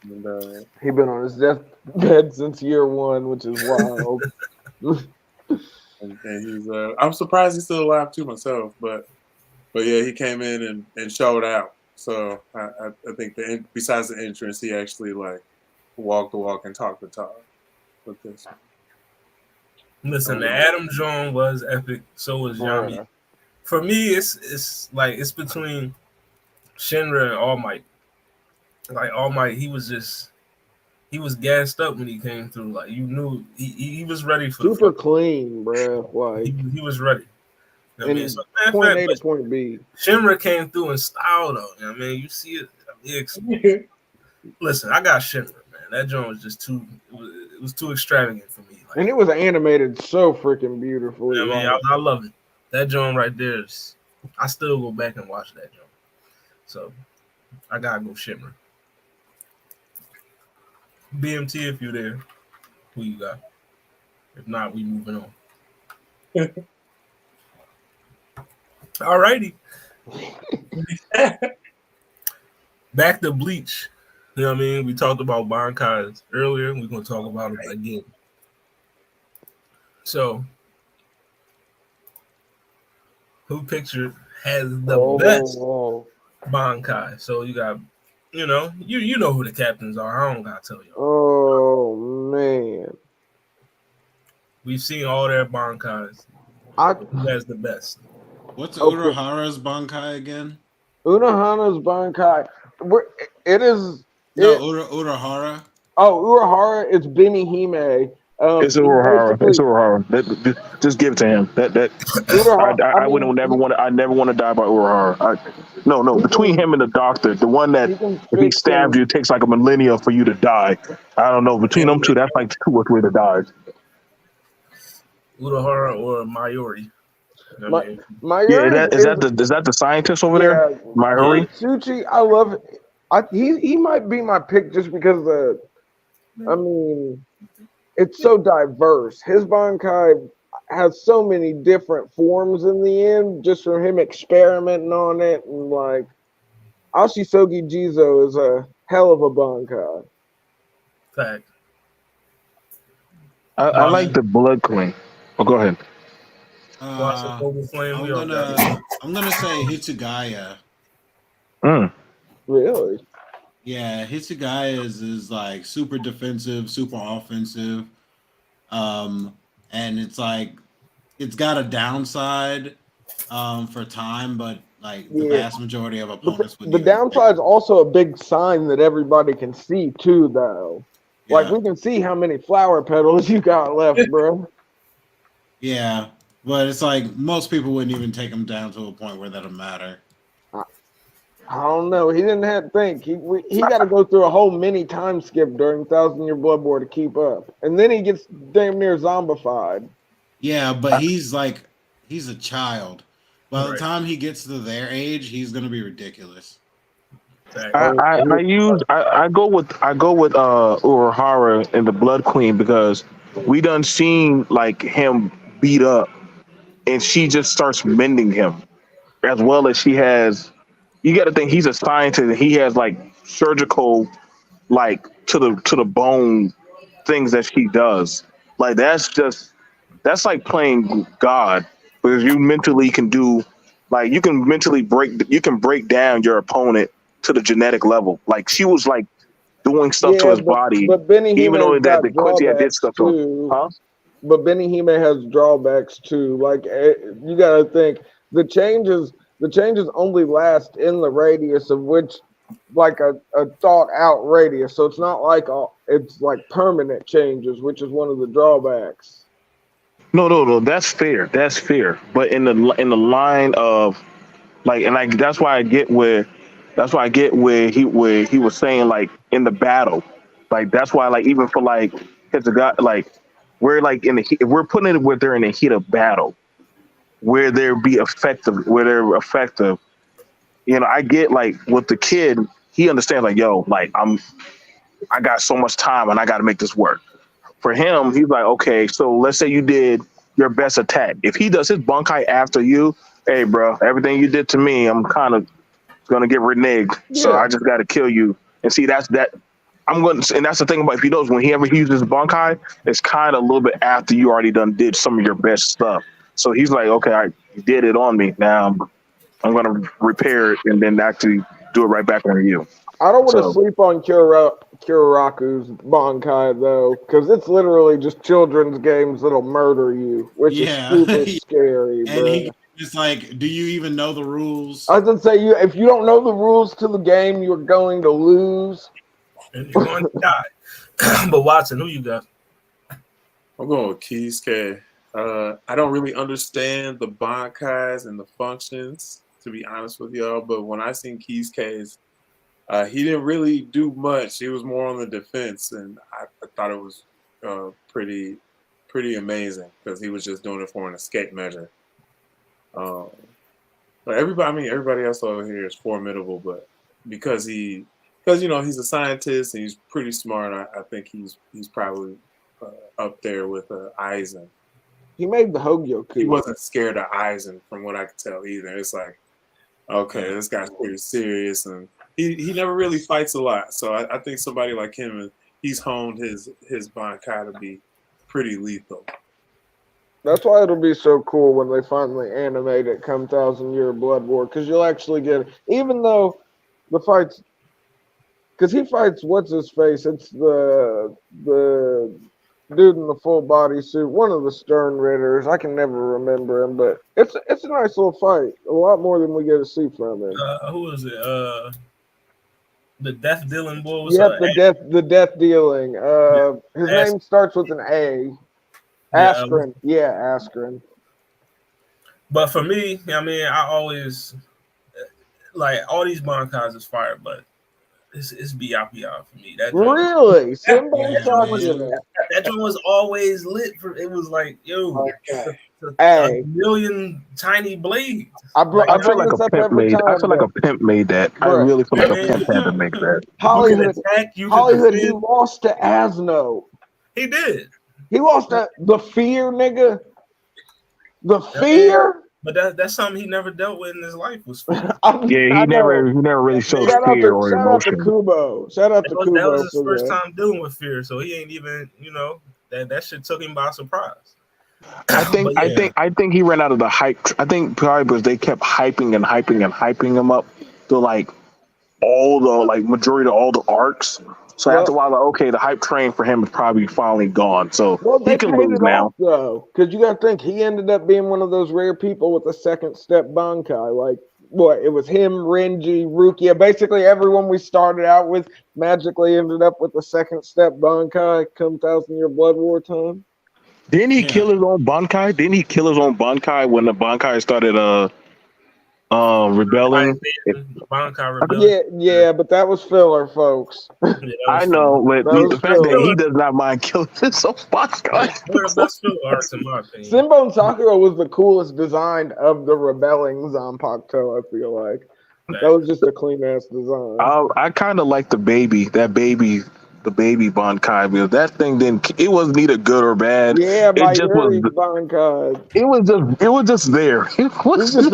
And, he's been on his deathbed since year one, which is wild. and he's. I'm surprised he's still alive too myself, but yeah, he came in and showed out. So I think besides the entrance, he actually like walked the walk and talked the talk with this one. Listen, the Adam Jones was epic. So was Yami. Yeah. For me, it's like it's between Shinra and All Might. Like All Might, he was gassed up when he came through. Like you knew he was ready for super clean, bro. Like he was ready. You know what I mean? So, point A to point B. Shinra came through in style though. You know what I mean? You see it. Listen, I got Shinra, man. That joint was just too. It was too extravagant for me. Like, and it was animated so freaking beautifully. You know what I mean? I love it. That joint right there is. I still go back and watch that joint. So I gotta go Shinra. BMT, if you're there, who you got? If not, we moving on. All righty. Back to Bleach. You know what I mean? We talked about Bankais earlier, and we're going to talk about it again. So, who pictured has the best Bankai? So, you got, you know who the captains are. I don't got to tell you. Oh, man. We've seen all their Bankais. Who has the best? What's Urahara's Bankai again? Urahara's Bankai. It is. Urahara. Oh, Urahara. It's Benny Hime. It's Urahara. Just give it to him. I wouldn't never want to. I never want to die by Urahara. No. Between him and the doctor, the one that if he stabbed you, it takes like a millennia for you to die. I don't know. Between them two, that's like 2 or 3 that died. Urahara or Mayuri? Mayuri is that the scientist over there? Mayuri. Suchi, I love it. He might be my pick just because it's so diverse. His Bankai has so many different forms in the end, just from him experimenting on it, and like Ashisogi Jizo is a hell of a Bankai. Fact. I like the Blood Queen. Oh, go ahead. Watson, Global Flame. We all got it. I'm gonna say Hitsugaya. Really? Yeah, Hitsugaya is like super defensive, super offensive. And it's like it's got a downside for time, but like the vast majority of opponents would the downside's also a big sign that everybody can see too, though. Yeah. Like we can see how many flower petals you got left, bro. Yeah, but it's like most people wouldn't even take him down to a point where that'll matter. I don't know. He didn't have to think. He got to go through a whole mini time skip during 1,000-Year Blood War to keep up, and then he gets damn near zombified. Yeah, but he's a child. By the time he gets to their age, he's gonna be ridiculous. I go with Urahara and the Blood Queen because we done seen like him beat up, and she just starts mending him, as well as she has. You got to think he's a scientist. He has like surgical, like to the bone things that she does. Like that's like playing God because you mentally can do, like you can break down your opponent to the genetic level. Like she was like doing stuff to his body, but Benny even though got the Quincy did stuff to him. Huh? But Benny Hime has drawbacks too. Like you got to think the changes only last in the radius of which, like a thought out radius. So it's not like it's like permanent changes, which is one of the drawbacks. No. That's fair. But in the line of like, and like that's why I get where he was saying like in the battle, like that's why like even for like it's a guy like we're like in the heat, if we're putting it where they're in the heat of battle, where they're effective. You know, I get like with the kid, he understands like, yo, like I got so much time and I got to make this work. For him, he's like, okay, so let's say you did your best attack. If he does his bunkai after you, hey, bro, everything you did to me, I'm kind of gonna get reneged. Yeah. So I just got to kill you. And see, that's the thing about if he knows when he ever uses bunkai, it's kind of a little bit after you already did some of your best stuff. So he's like, okay, you did it on me. Now I'm going to repair it and then actually do it right back on you. I don't want to sleep on Kiriraku's Bankai, though, because it's literally just children's games that'll murder you, which is super scary, bro. It's like, do you even know the rules? I was going to say, if you don't know the rules to the game, you're going to lose. And you're going to die. But Watson, who you got? I'm going with Kisuke. I don't really understand the Bankais and the functions, to be honest with y'all, but when I seen Kisuke's, he didn't really do much. He was more on the defense, and I thought it was pretty amazing because he was just doing it for an escape measure. But everybody else over here is formidable, but because he's a scientist and he's pretty smart, I think he's probably up there with Aizen. He made the Hogyoku. He wasn't scared of Aizen, from what I could tell either. It's like, okay, this guy's pretty serious, and he never really fights a lot. So I think somebody like him, he's honed his Bankai to be pretty lethal. That's why it'll be so cool when they finally animate it come 1,000-Year Blood War, because you'll actually get it. Even though the fights, because he fights what's his face? It's the dude in the full body suit, one of the Stern Ritters. I can never remember him, but it's a nice little fight. A lot more than we get to see from him. Who is it? The death dealing boy. Yep, the death dealing. His name starts with an A. Askren. Askren. But for me, I always like all these Bankais is fire, but it's BIPR for me. Really? That one was always lit. It was like, yo, a million tiny blades. I feel like a pimp made that. I really feel like a pimp had to make that. HollyHood, he lost to Asno. He did. He lost the fear, nigga. The fear. But that's something he never dealt with in his life. Was fear. He never really showed fear or emotion. Shout out to Kubo. That was his first time dealing with fear, so he ain't even, that shit took him by surprise. I think he ran out of the hype. I think probably because they kept hyping and hyping and hyping him up to like all the like majority of all the arcs. So after a while, like, okay, the hype train for him is probably finally gone. So they he can paid lose it now. off though, because you got to think he ended up being one of those rare people with a second step Bankai. Like what? It was him, Renji, Rukia. Basically, everyone we started out with magically ended up with a second step Bankai come 1,000-Year Blood War time. Didn't he kill his own Bankai? Didn't he kill his own Bankai when the Bankai started rebelling? Bankai rebelling. Yeah, but that was filler, folks. I know, but the fact that he filler. does not mind killing his own Bankai. One of the best filler arcs in my opinion. Simba and Sakura was the coolest design of the rebelling Zanpakuto, I feel like. That was just a clean ass design. I kind of like the baby Bankai, because that thing it wasn't either good or bad. Yeah, it just was. Bankai. It was just there. It was just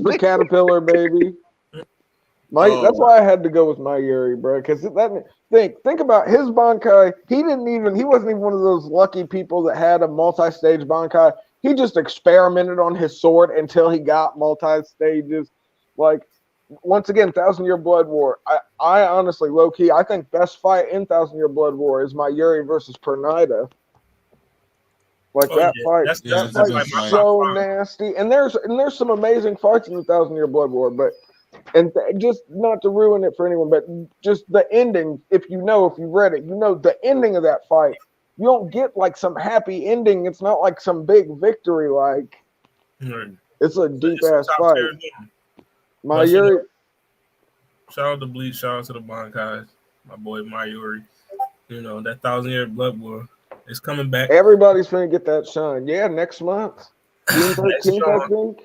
a caterpillar, baby. That's why I had to go with Mayuri, bro. Because think about his Bankai. He wasn't even one of those lucky people that had a multi-stage Bankai. He just experimented on his sword until he got multi-stages. Like, once again, 1,000-Year Blood War. I honestly, low key, I think best fight in 1,000-Year Blood War is Mayuri versus Pernida. Like that fight, that fight's so nasty. And there's some amazing fights in the 1,000-Year Blood War, but just not to ruin it for anyone, but just the ending. If you've read it, the ending of that fight. You don't get like some happy ending. It's not like some big victory. Like it's a deep ass fight. Mayuri. Shout out to Bleach. Shout out to the Bankais. My boy Mayuri. That 1,000-Year Blood War is coming back. Everybody's gonna get that shine. Yeah, next month. June 13th, I think.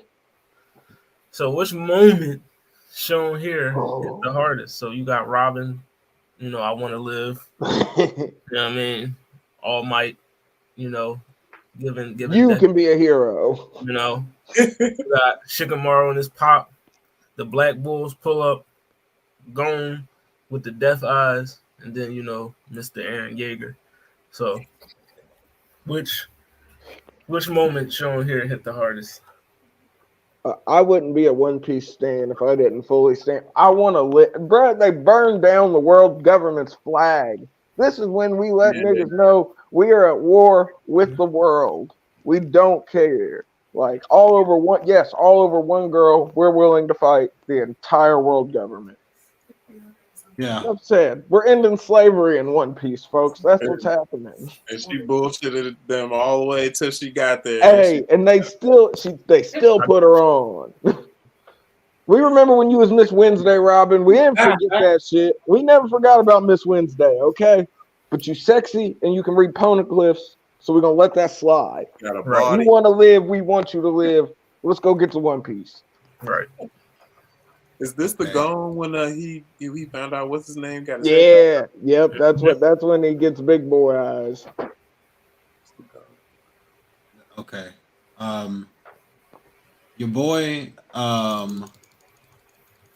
So which moment shown here is the hardest? So you got Robin. I want to live. You know what I mean? All Might. Giving. You can be a hero. You got Shikamaru and his pop. The Black Bulls pull up, Gone with the death eyes, and then Mr. Eren Yeager. So, which moment shown here hit the hardest? I wouldn't be a One Piece stan if I didn't fully stand. I want to live, bro. They burned down the world government's flag. This is when we let niggas know we are at war with the world. We don't care. Like all over one girl, we're willing to fight the entire world government. Yeah. Enough said. We're ending slavery in One Piece, folks. That's what's happening. And she bullshitted them all the way till she got there. Hey, and they still put her on. We remember when you was Miss Wednesday, Robin. We didn't forget that shit. We never forgot about Miss Wednesday, okay? But you sexy and you can read poneglyphs. So we're gonna let that slide. Got a Right. body. You want to live, we want you to live. Let's go get to One Piece. Right. Is this the Gone when he found out what's his name? Got his Yep. That's when he gets big boy eyes. Okay. Your boy,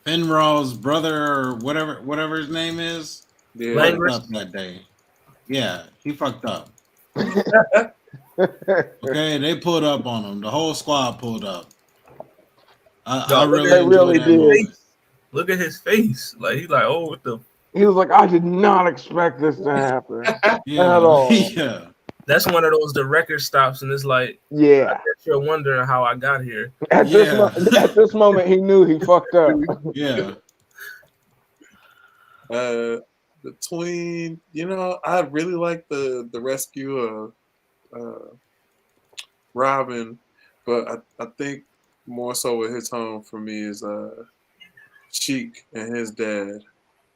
Finraw's brother or whatever his name is, fucked up that day. Yeah, he fucked up. Okay, they pulled up on him. The whole squad pulled up. I really did. Look at his face. Like he's like, oh, what the? He was like, I did not expect this to happen at all. Yeah. That's one of those the record stops, and it's like, yeah, you're wondering how I got here. At this moment, he knew he fucked up. Yeah. Between, I really like the rescue of Robin, but I think more so what hits home for me is Sheik and his dad.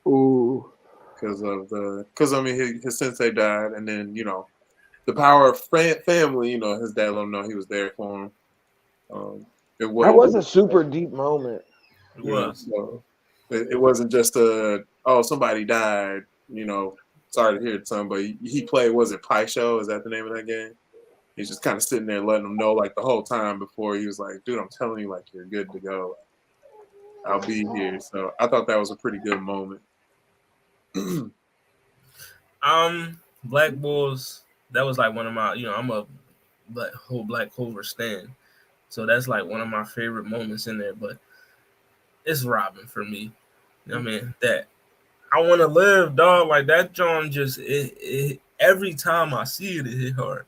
Ooh, because his sensei died, and then the power of family. His dad let him know he was there for him. That was a super deep moment. It was. So it wasn't just somebody died. Sorry to hear it, son, but he played. Was it Pai Show? Is that the name of that game? He's just kind of sitting there letting them know like the whole time before he was like, dude, I'm telling you, like, you're good to go. I'll be here. So I thought that was a pretty good moment. Black Bulls, that was like one of my, I'm a whole Black Clover stand. So that's like one of my favorite moments in there. But it's Robin for me. You know what I mean? That I want to live, dog. Like that John just every time I see it, it hit hard.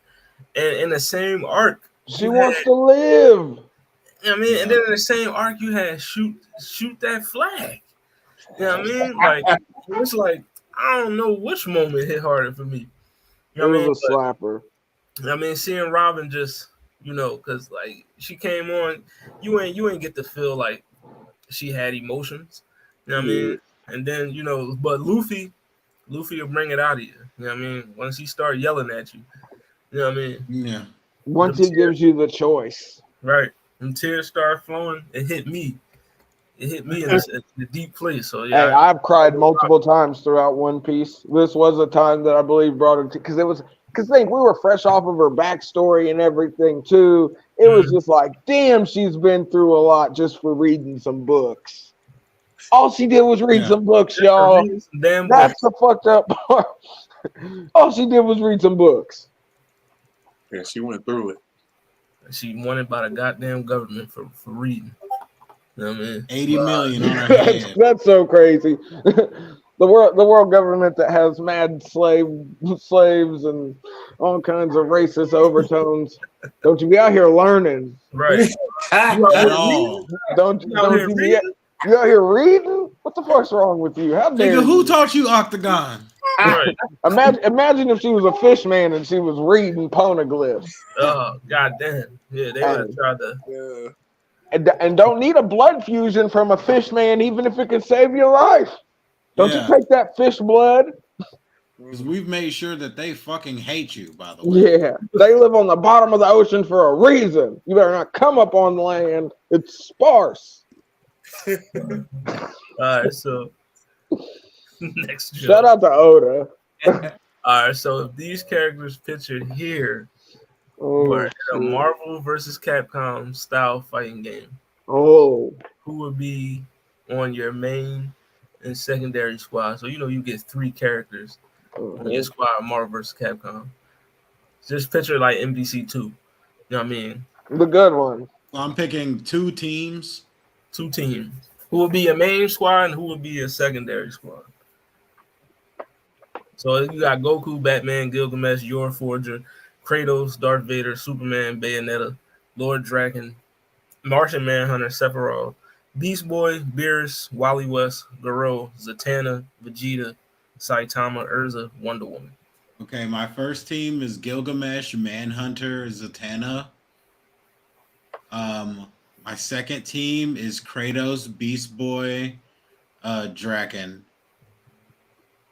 And in the same arc, She wants to live. You know what I mean? And then in the same arc, you had shoot that flag. You know what I mean? Like it's like I don't know which moment hit harder for me. You know what I mean? It was a slapper. I mean, seeing Robin just, because like she came on, you ain't get to feel like she had emotions. You know what I mean? And then, but Luffy will bring it out of you. You know what I mean? Once he start yelling at you. You know what I mean? Yeah. Once he gives you the choice. Right. When tears start flowing, it hit me. It hit me in a deep place. So yeah. Hey, I've cried multiple times throughout One Piece. This was a time that I believe brought it to, because we were fresh off of her backstory and everything too. It was just like, damn, she's been through a lot just for reading some books. All she did was read some books, y'all. That's the fucked up part. All she did was read some books. Yeah, she went through it. She wanted by the goddamn government for reading. You know what I mean? 80 million on her head. That's so crazy. The world government that has mad slaves and all kinds of racist overtones. Don't you be out here learning? Right. At all. Don't you be out here reading? What the fuck's wrong with you? How dare Nigga, who you? taught you Octagon? Right. Imagine if she was a fish man and she was reading poneglyphs. Oh, goddamn. Yeah, they would have tried to. Yeah. And don't need a blood fusion from a fish man, even if it can save your life. Don't you take that fish blood? Because we've made sure that they fucking hate you, by the way. Yeah, they live on the bottom of the ocean for a reason. You better not come up on land. It's sparse. All right, so next joke. Shout out to Oda. All right, so if these characters pictured here were in a Marvel versus Capcom style fighting game, who would be on your main and secondary squad? So you get 3 characters on your squad, Marvel versus Capcom. Just picture like MVC2. You know what I mean? The good one. I'm picking 2 teams. 2 teams. Who would be your main squad and who would be your secondary squad? So you got Goku, Batman, Gilgamesh, Yor Forger, Kratos, Darth Vader, Superman, Bayonetta, Lord Draken, Martian Manhunter, Sephiroth, Beast Boy, Beerus, Wally West, Garo, Zatanna, Vegeta, Saitama, Urza, Wonder Woman. Okay, my first team is Gilgamesh, Manhunter, Zatanna. My second team is Kratos, Beast Boy, Draken.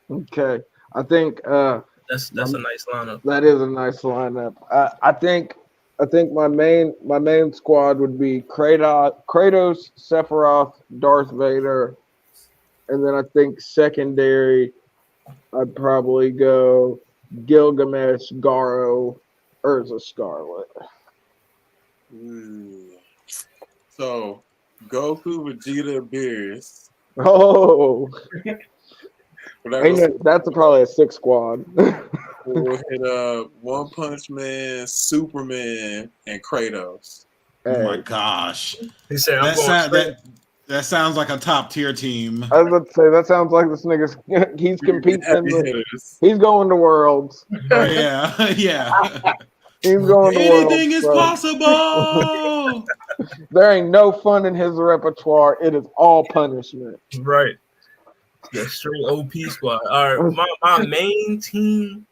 Okay, I think that's a nice lineup. That is a nice lineup. I think my main squad would be Kratos, Sephiroth, Darth Vader, and then I think secondary I'd probably go Gilgamesh, Garo, Urza Scarlet. So Goku, Vegeta, Beerus. Oh, that's probably a 6 squad. We'll hit One Punch Man, Superman, and Kratos. Oh my gosh! He said, that sounds like a top tier team. I was about to say that sounds like this nigga's he's competing. He's going to Worlds. Yeah. He's going to Worlds. Anything is possible. There ain't no fun in his repertoire. It is all punishment. Right. The straight OP squad. All right, my main team.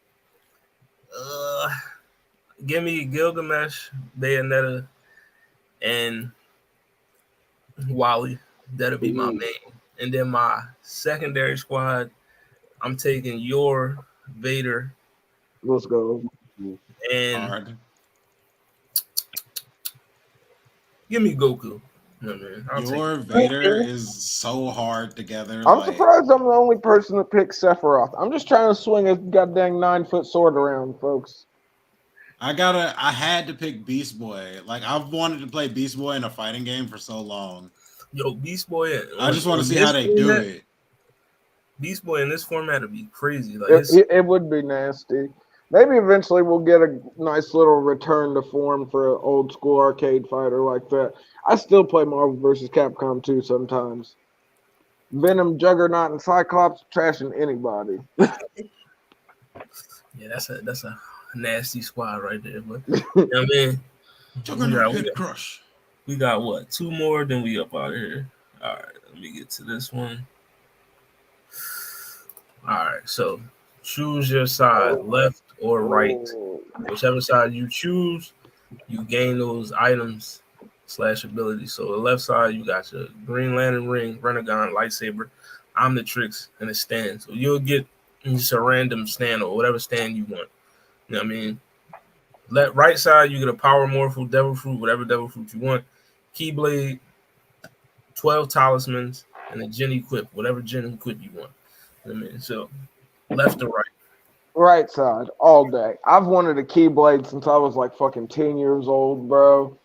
Give me Gilgamesh, Bayonetta, and Wally. That'll be my main. And then my secondary squad, I'm taking Yor, Vader. Let's go. And give me Goku. Yor, Vader is so hard together. I'm surprised I'm the only person that picked Sephiroth. I'm just trying to swing a goddamn 9-foot sword around, folks. I had to pick Beast Boy. Like, I've wanted to play Beast Boy in a fighting game for so long. Yo, Beast Boy. I just want to see how they do it. Beast Boy in this format would be crazy. Like it would be nasty. Maybe eventually we'll get a nice little return to form for an old school arcade fighter like that. I still play Marvel vs. Capcom 2 sometimes. Venom, Juggernaut, and Cyclops trashing anybody. Yeah, that's a nasty squad right there. But you know what I mean, we got what? 2 more, then we up out of here. All right, let me get to this one. All right, so choose your side, left or right. Whichever side you choose, you gain those items / abilities. So the left side, you got your Green Lantern ring, Renegon, lightsaber, Omnitrix, and a stand. So you'll get just a random stand or whatever stand you want. You know what I mean? Right side, you get a power morphle, devil fruit, whatever devil fruit you want, Keyblade, 12 talismans, and a Gen equip, whatever Gen equip you want. You know what I mean? So left or right? Right side, all day. I've wanted a Keyblade since I was like fucking 10 years old, bro.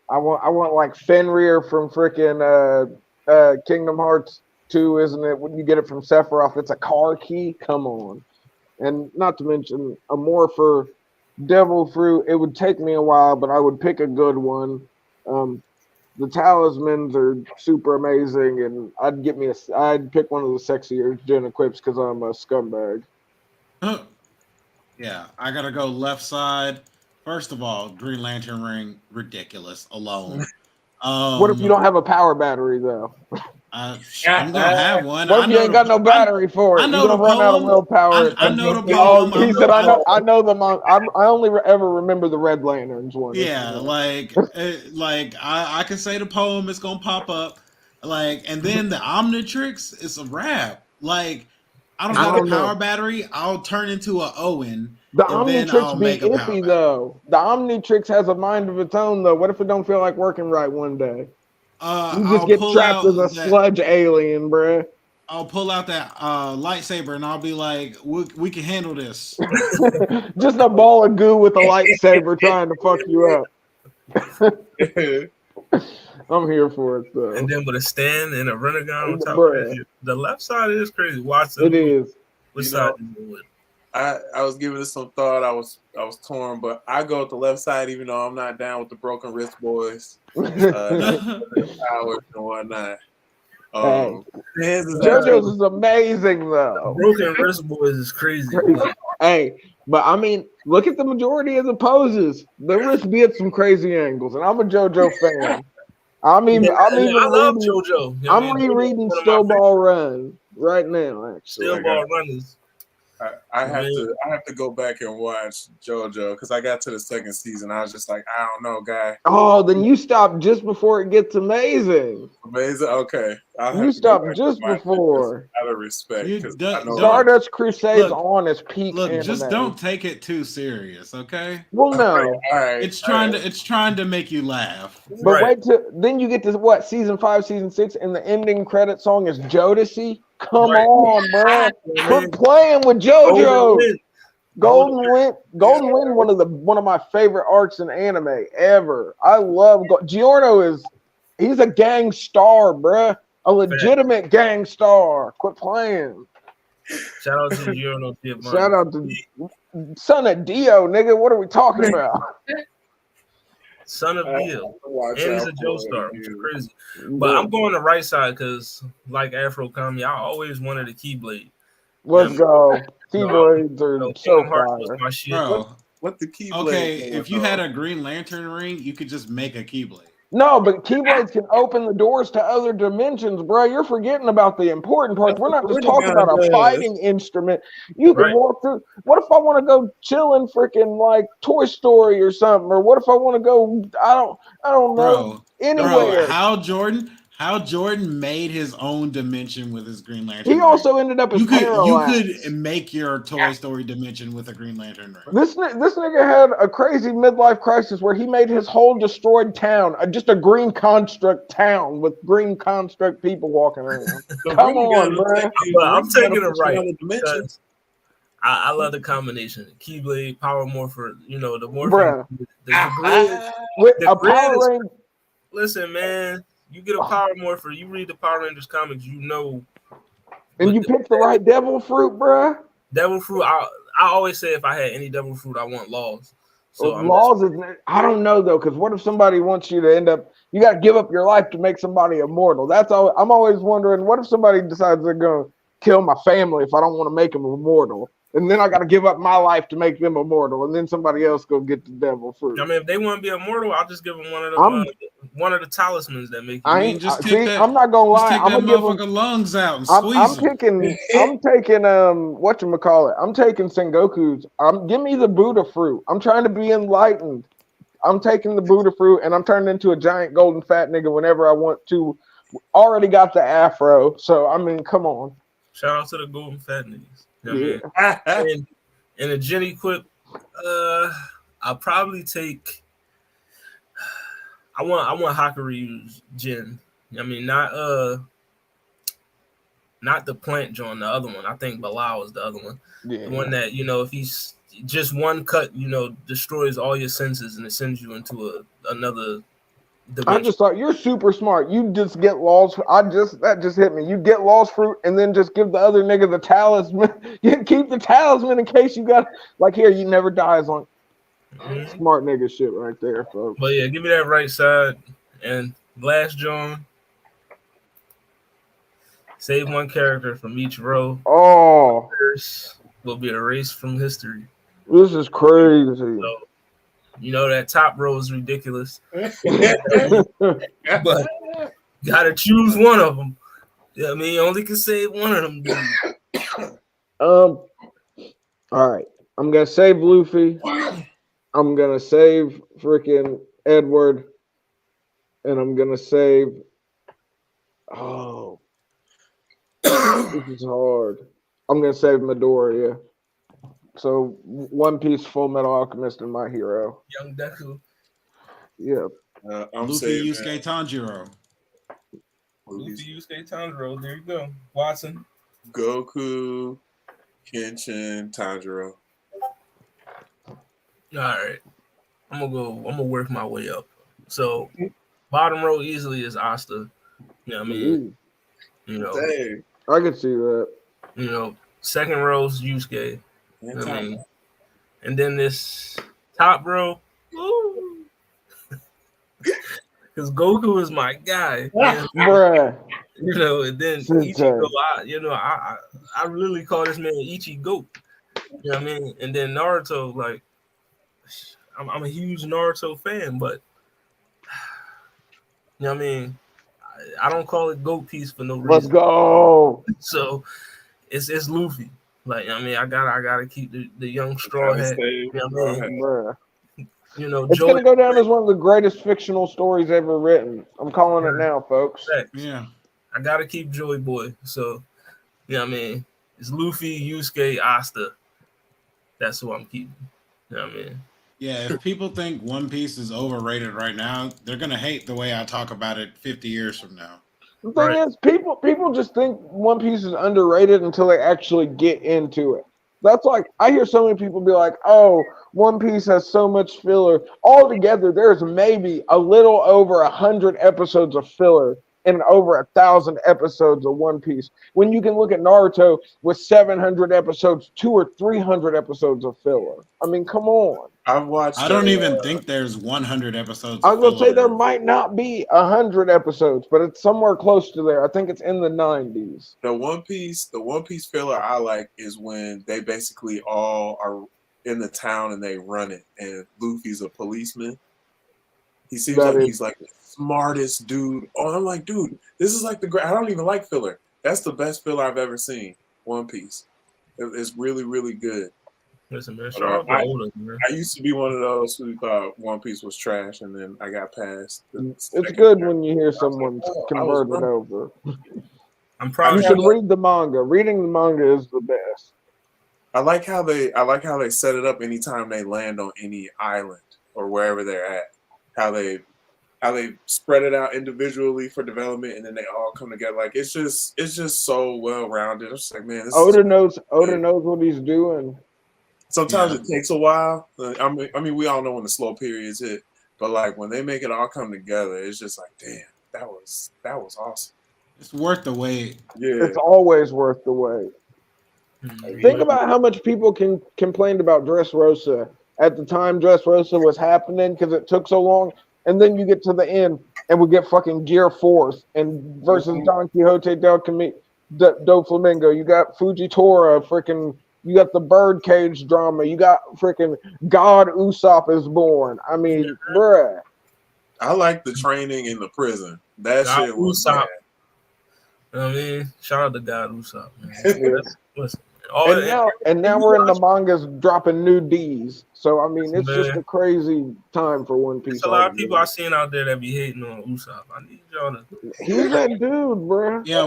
I want like Fenrir from freaking Kingdom Hearts 2, isn't it? When you get it from Sephiroth, it's a car key. Come on. And not to mention a Morpher Devil Fruit. It would take me a while, but I would pick a good one. The talismans are super amazing, and I'd pick one of the sexier Gen equips because I'm a scumbag. Yeah, I gotta go left side. First of all, Green Lantern ring, ridiculous alone. What if you don't have a power battery though? I'm gonna have one. What if you ain't got no battery for it? You're gonna run out of willpower. I know the poem. poem. He said, "I know them. I only ever remember the Red Lanterns one." Yeah, like I can say the poem is gonna pop up, and then the Omnitrix is a wrap. Like I don't have a power battery. I'll turn into a Owen. The Omnitrix be iffy though. The Omnitrix has a mind of its own though. What if it don't feel like working right one day? You just get trapped as a sludge alien, bruh. I'll pull out that lightsaber and I'll be like, we can handle this. Just a ball of goo with a lightsaber trying to fuck you up. I'm here for it though. And then with a stand and a Renegon on top of it. The left side is crazy. Watch it. It is. Which side you go with? I was giving this some thought. I was torn, but I go with the left side, even though I'm not down with the broken wrist boys, powers and whatnot. JoJo's is amazing though. Broken wrist boys is crazy. Hey, but I mean, look at the majority of the poses. The wrist be at some crazy angles, and I'm a JoJo fan. I love JoJo. I'm rereading Still Ball Run right now. Actually, Still Ball Run is. I have to go back and watch JoJo because I got to the second season. I was just like, I don't know, guy. Oh, then you stop just before it gets amazing. Amazing. Okay, you stop just before. Out of respect, Stardust Crusade's on its peak. Look, just don't take it too serious, okay? Well, no. All right. It's trying to make you laugh. But wait till then you get to what season 5, season 6, and the ending credit song is Jodeci. Come on, bro! Quit playing with JoJo. Golden Wind, one of my favorite arcs in anime ever. I love Giorno. He's a gang star, bruh. A legitimate gang star. Quit playing. Shout out to Giorno. Shout out to son of Dio, nigga. What are we talking about? Son of Dio. And he's a Joe star, which is crazy. But I'm going the right side because, like Afro Kami, I always wanted a Keyblade. Let's go. Keyblades are so fire. My shit. Bro, what the Keyblade? Okay, if you had a Green Lantern ring, you could just make a Keyblade. No, but Keyblades can open the doors to other dimensions, bro. You're forgetting about the important parts. We're not just talking about a fighting instrument. You can walk through. What if I want to go chill in freaking like Toy Story or something? Or what if I want to go? I don't know. Anywhere. Bro, how Jordan made his own dimension with his Green Lantern. He also ended up as Parallax. You could make your Toy Story dimension with a Green Lantern ring. This nigga had a crazy midlife crisis where he made his whole destroyed town just a green construct town with green construct people walking around. Come on, bro. I'm taking it right. I love the combination. Keyblade, Power Morpher, the Morpher. The Power Ring. Listen, man. You get a Power Morpher, you read the Power Rangers comics, you know. And you picked the right Devil Fruit, bruh? Devil Fruit, I always say if I had any devil fruit, I want laws. So Well, laws is, I don't know though, because what if somebody wants you to end up? You got to give up your life to make somebody immortal. That's all. I'm always wondering, what if somebody decides they're going to kill my family if I don't want to make them immortal, and then I got to give up my life to make them immortal, and then somebody else go get the devil fruit. I mean, if they want to be immortal, I'll just give them one of the talismans that make you. I mean, just take that. I'm not gonna lie. Take I'm that gonna give them lungs out and I'm squeeze them. I'm taking whatchamacallit. I'm taking Sengoku's. Give me the Buddha fruit. I'm trying to be enlightened. I'm taking the Buddha fruit and I'm turning into a giant golden fat nigga whenever I want to. Already got the afro, so I mean, come on. Shout out to the golden fat niggas. You know what I mean? And a Jenny quip, I'll probably take. I want Hakuryu's Jin. I mean, not the plant joint, the other one. I think Bilal is the other one. Yeah. The one that, if he's just one cut, destroys all your senses and it sends you into another dimension. I just thought you're super smart. You just get laws. That just hit me. You get laws fruit and then just give the other nigga the talisman. You keep the talisman in case you got here. You never die as long. Smart nigga shit right there, folks. But yeah, give me that right side and last John. Save one character from each row. Oh, will be erased from history. This is crazy. So, that top row is ridiculous. But gotta choose one of them. I mean, you only can save one of them, dude. All right. I'm gonna save Luffy. I'm gonna save freaking Edward. And I'm gonna save. Oh. This is hard. I'm gonna save Midoriya. So One Piece, Full Metal Alchemist, and my hero. Young Deku. Yeah. Luffy, Yusuke, Tanjiro. Luffy, Yusuke, Tanjiro. There you go. Watson. Goku, Kenshin, Tanjiro. All right. I'm gonna work my way up. So bottom row easily is Asta. You know what I mean? Dang. I can see that. Second row is Yusuke. I mean, and then this top row, because Goku is my guy. Bruh. And then Ichigo, I really call this man Ichigo. You know what I mean? And then Naruto, like, I'm a huge Naruto fan, but you know what I mean? I don't call it Goat Piece for no reason. Let's go. So it's Luffy. Like, I mean, I gotta keep the young straw hat. You know what I mean? It's gonna go down as one of the greatest fictional stories ever written. I'm calling it now, folks. Yeah. I gotta keep Joy Boy. So, you know what I mean? It's Luffy, Yusuke, Asta. That's who I'm keeping. You know what I mean? Yeah, if people think One Piece is overrated right now, they're gonna hate the way I talk about it 50 years from now. The thing is, people just think One Piece is underrated until they actually get into it. That's like, I hear so many people be like, oh, One Piece has so much filler. Altogether, there's maybe a little over 100 episodes of filler and over 1,000 episodes of One Piece. When you can look at Naruto with 700 episodes, 200 or 300 episodes of filler. I mean, come on. I've watched. I don't even think there's 100 episodes. I was gonna say there might not be 100 episodes, but it's somewhere close to there. I think it's in the 90s. The One Piece filler I like is when they basically all are in the town and they run it, and Luffy's a policeman. He seems he's like the smartest dude. Oh, I'm like, dude, this is like I don't even like filler. That's the best filler I've ever seen. One Piece. It's really, really good. Listen, man, I used to be one of those who thought One Piece was trash, and then I got past. It's good when you hear someone convert it over. I'm proud. You should read the manga. Reading the manga is the best. I like how they set it up anytime they land on any island or wherever they're at. How they spread it out individually for development, and then they all come together. Like it's just so well rounded. I'm just like, man, Oda knows what he's doing. Sometimes it takes a while. I mean, we all know when the slow periods hit, but like when they make it all come together, it's just like, damn, that was awesome. It's worth the wait. Yeah, it's always worth the wait. Think about how much people complained about Dressrosa at the time Dressrosa was happening because it took so long, and then you get to the end and we get fucking Gear Force and versus Don Quixote do Flamingo. You got Fujitora, freaking. You got the Birdcage drama. You got freaking God Usopp is born. I mean, bruh. I like the training in the prison. That God shit was Usopp. bad. You know what I mean? Shout out to God Usopp, man. Listen, and now we're in the mangas dropping new D's. So I mean, it's just man, a crazy time for One Piece. there's a lot of people I seen out there that be hating on Usopp. I need y'all to. He's that dude, bro. Yeah,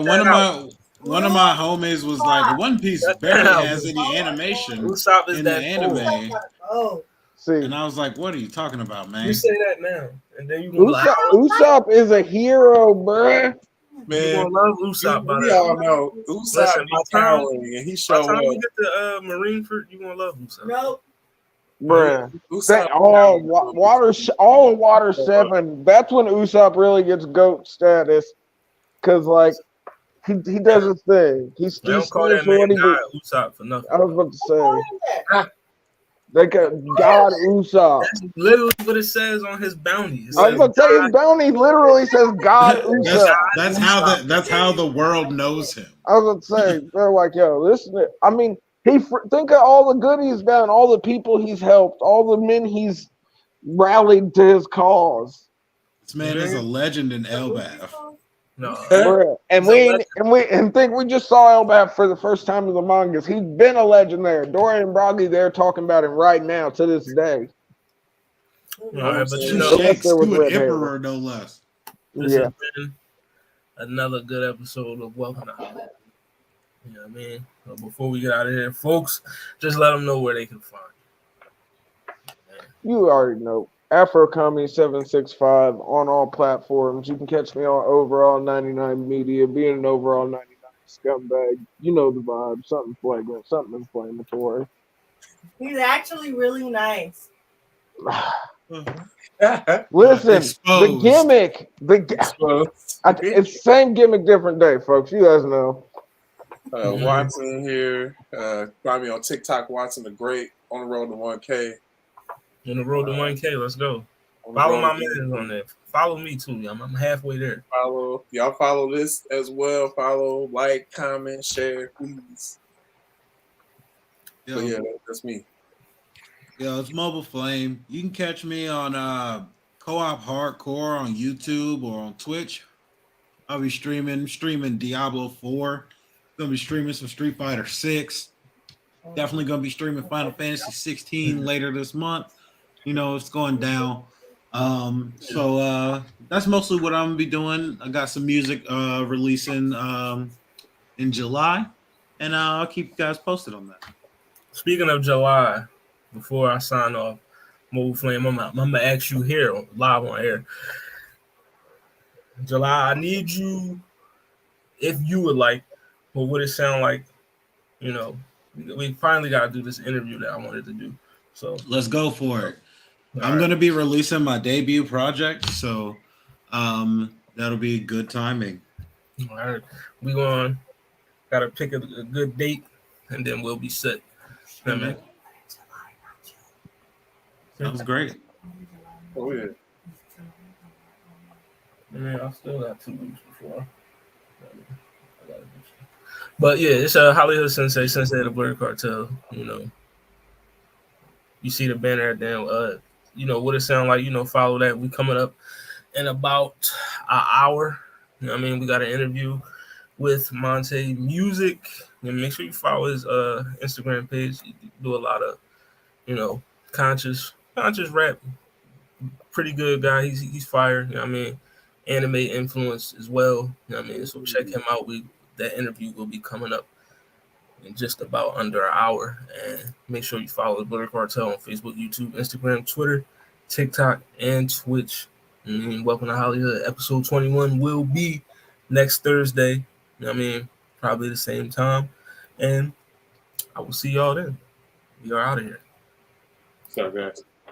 one of my homies was like, One Piece barely has any animation Usopp is in that the anime. Oh, see, and I was like, "What are you talking about, man?" you say that now, and then you gonna Usopp is a hero, bro. Man, you gonna love Usopp. We all know Usopp be powering, and he showed up. By the time you get to Marineford, you gonna love Usopp. Nope. Bruh, all water 7. That's when Usopp really gets GOAT status, cause like he does his thing. He don't call that man God Usopp for nothing. I was about to say, they got God Usopp. That's literally what it says on his bounty. I was about to say his bounty literally says God Usopp. That's how the world knows him. I was about to say they're like, yo, listen. I mean. Think of all the good he's done, all the people he's helped, all the men he's rallied to his cause. This man is a legend in Elbaf. No, and we just saw Elbaf for the first time in the mangas. He's been a legend there. Dorian and Broggy, they're talking about him right now to this day. Right, but you know, to an emperor, no less. This has been another good episode of Welcome to Hollywood. You know what I mean? So before we get out of here, folks, just let them know where they can find you. You already know. Afro Comedy 765 on all platforms. You can catch me on Overall 99 Media, being an Overall 99 scumbag. You know the vibe. Something flagrant, something inflammatory. He's actually really nice. Listen, the gimmick. It's same gimmick, different day, folks. You guys know. Watson here. Find me on TikTok, Watson the Great, on the road to 1K. On the road to 1K, let's go. Follow my man on there. Follow me too. I'm halfway there. Y'all follow this as well. Follow, like, comment, share, please. Yeah, that's me. Yeah, it's Mobile Flame. You can catch me on Co-op Hardcore on YouTube or on Twitch. I'll be streaming Diablo 4. Gonna be streaming some Street Fighter 6. Definitely gonna be streaming Final Fantasy 16 later this month. You know, it's going down. So that's mostly what I'm gonna be doing. I got some music releasing in July, and I'll keep you guys posted on that. Speaking of July, before I sign off, Mobile Flame, I'm gonna ask you here live on air. July, I need you, if you would like. What would it sound like? You know, we finally got to do this interview that I wanted to do. So let's go for it. I'm going to be releasing my debut project, so that'll be good timing. All right. We're going to got to pick a good date, and then we'll be set. Mm-hmm. That was great. Oh, yeah. Man, I still got 2 weeks before. But yeah, it's a HollyHood Sensei of the Blerd Cartel. You know, you see the banner down. You know what it sound like. You know, follow that. We coming up in about an hour. You know what I mean? We got an interview with Monte Music. And make sure you follow his Instagram page. He do a lot of, you know, conscious rap. Pretty good guy. He's fire. You know what I mean? Anime influence as well. You know what I mean? So check him out. That interview will be coming up in just about under an hour. And make sure you follow the Blerd Cartel on Facebook, YouTube, Instagram, Twitter, TikTok, and Twitch. And welcome to HollyHood. Episode 21 will be next Thursday. You know what I mean? Probably the same time. And I will see y'all then. We are out of here. What's up, guys?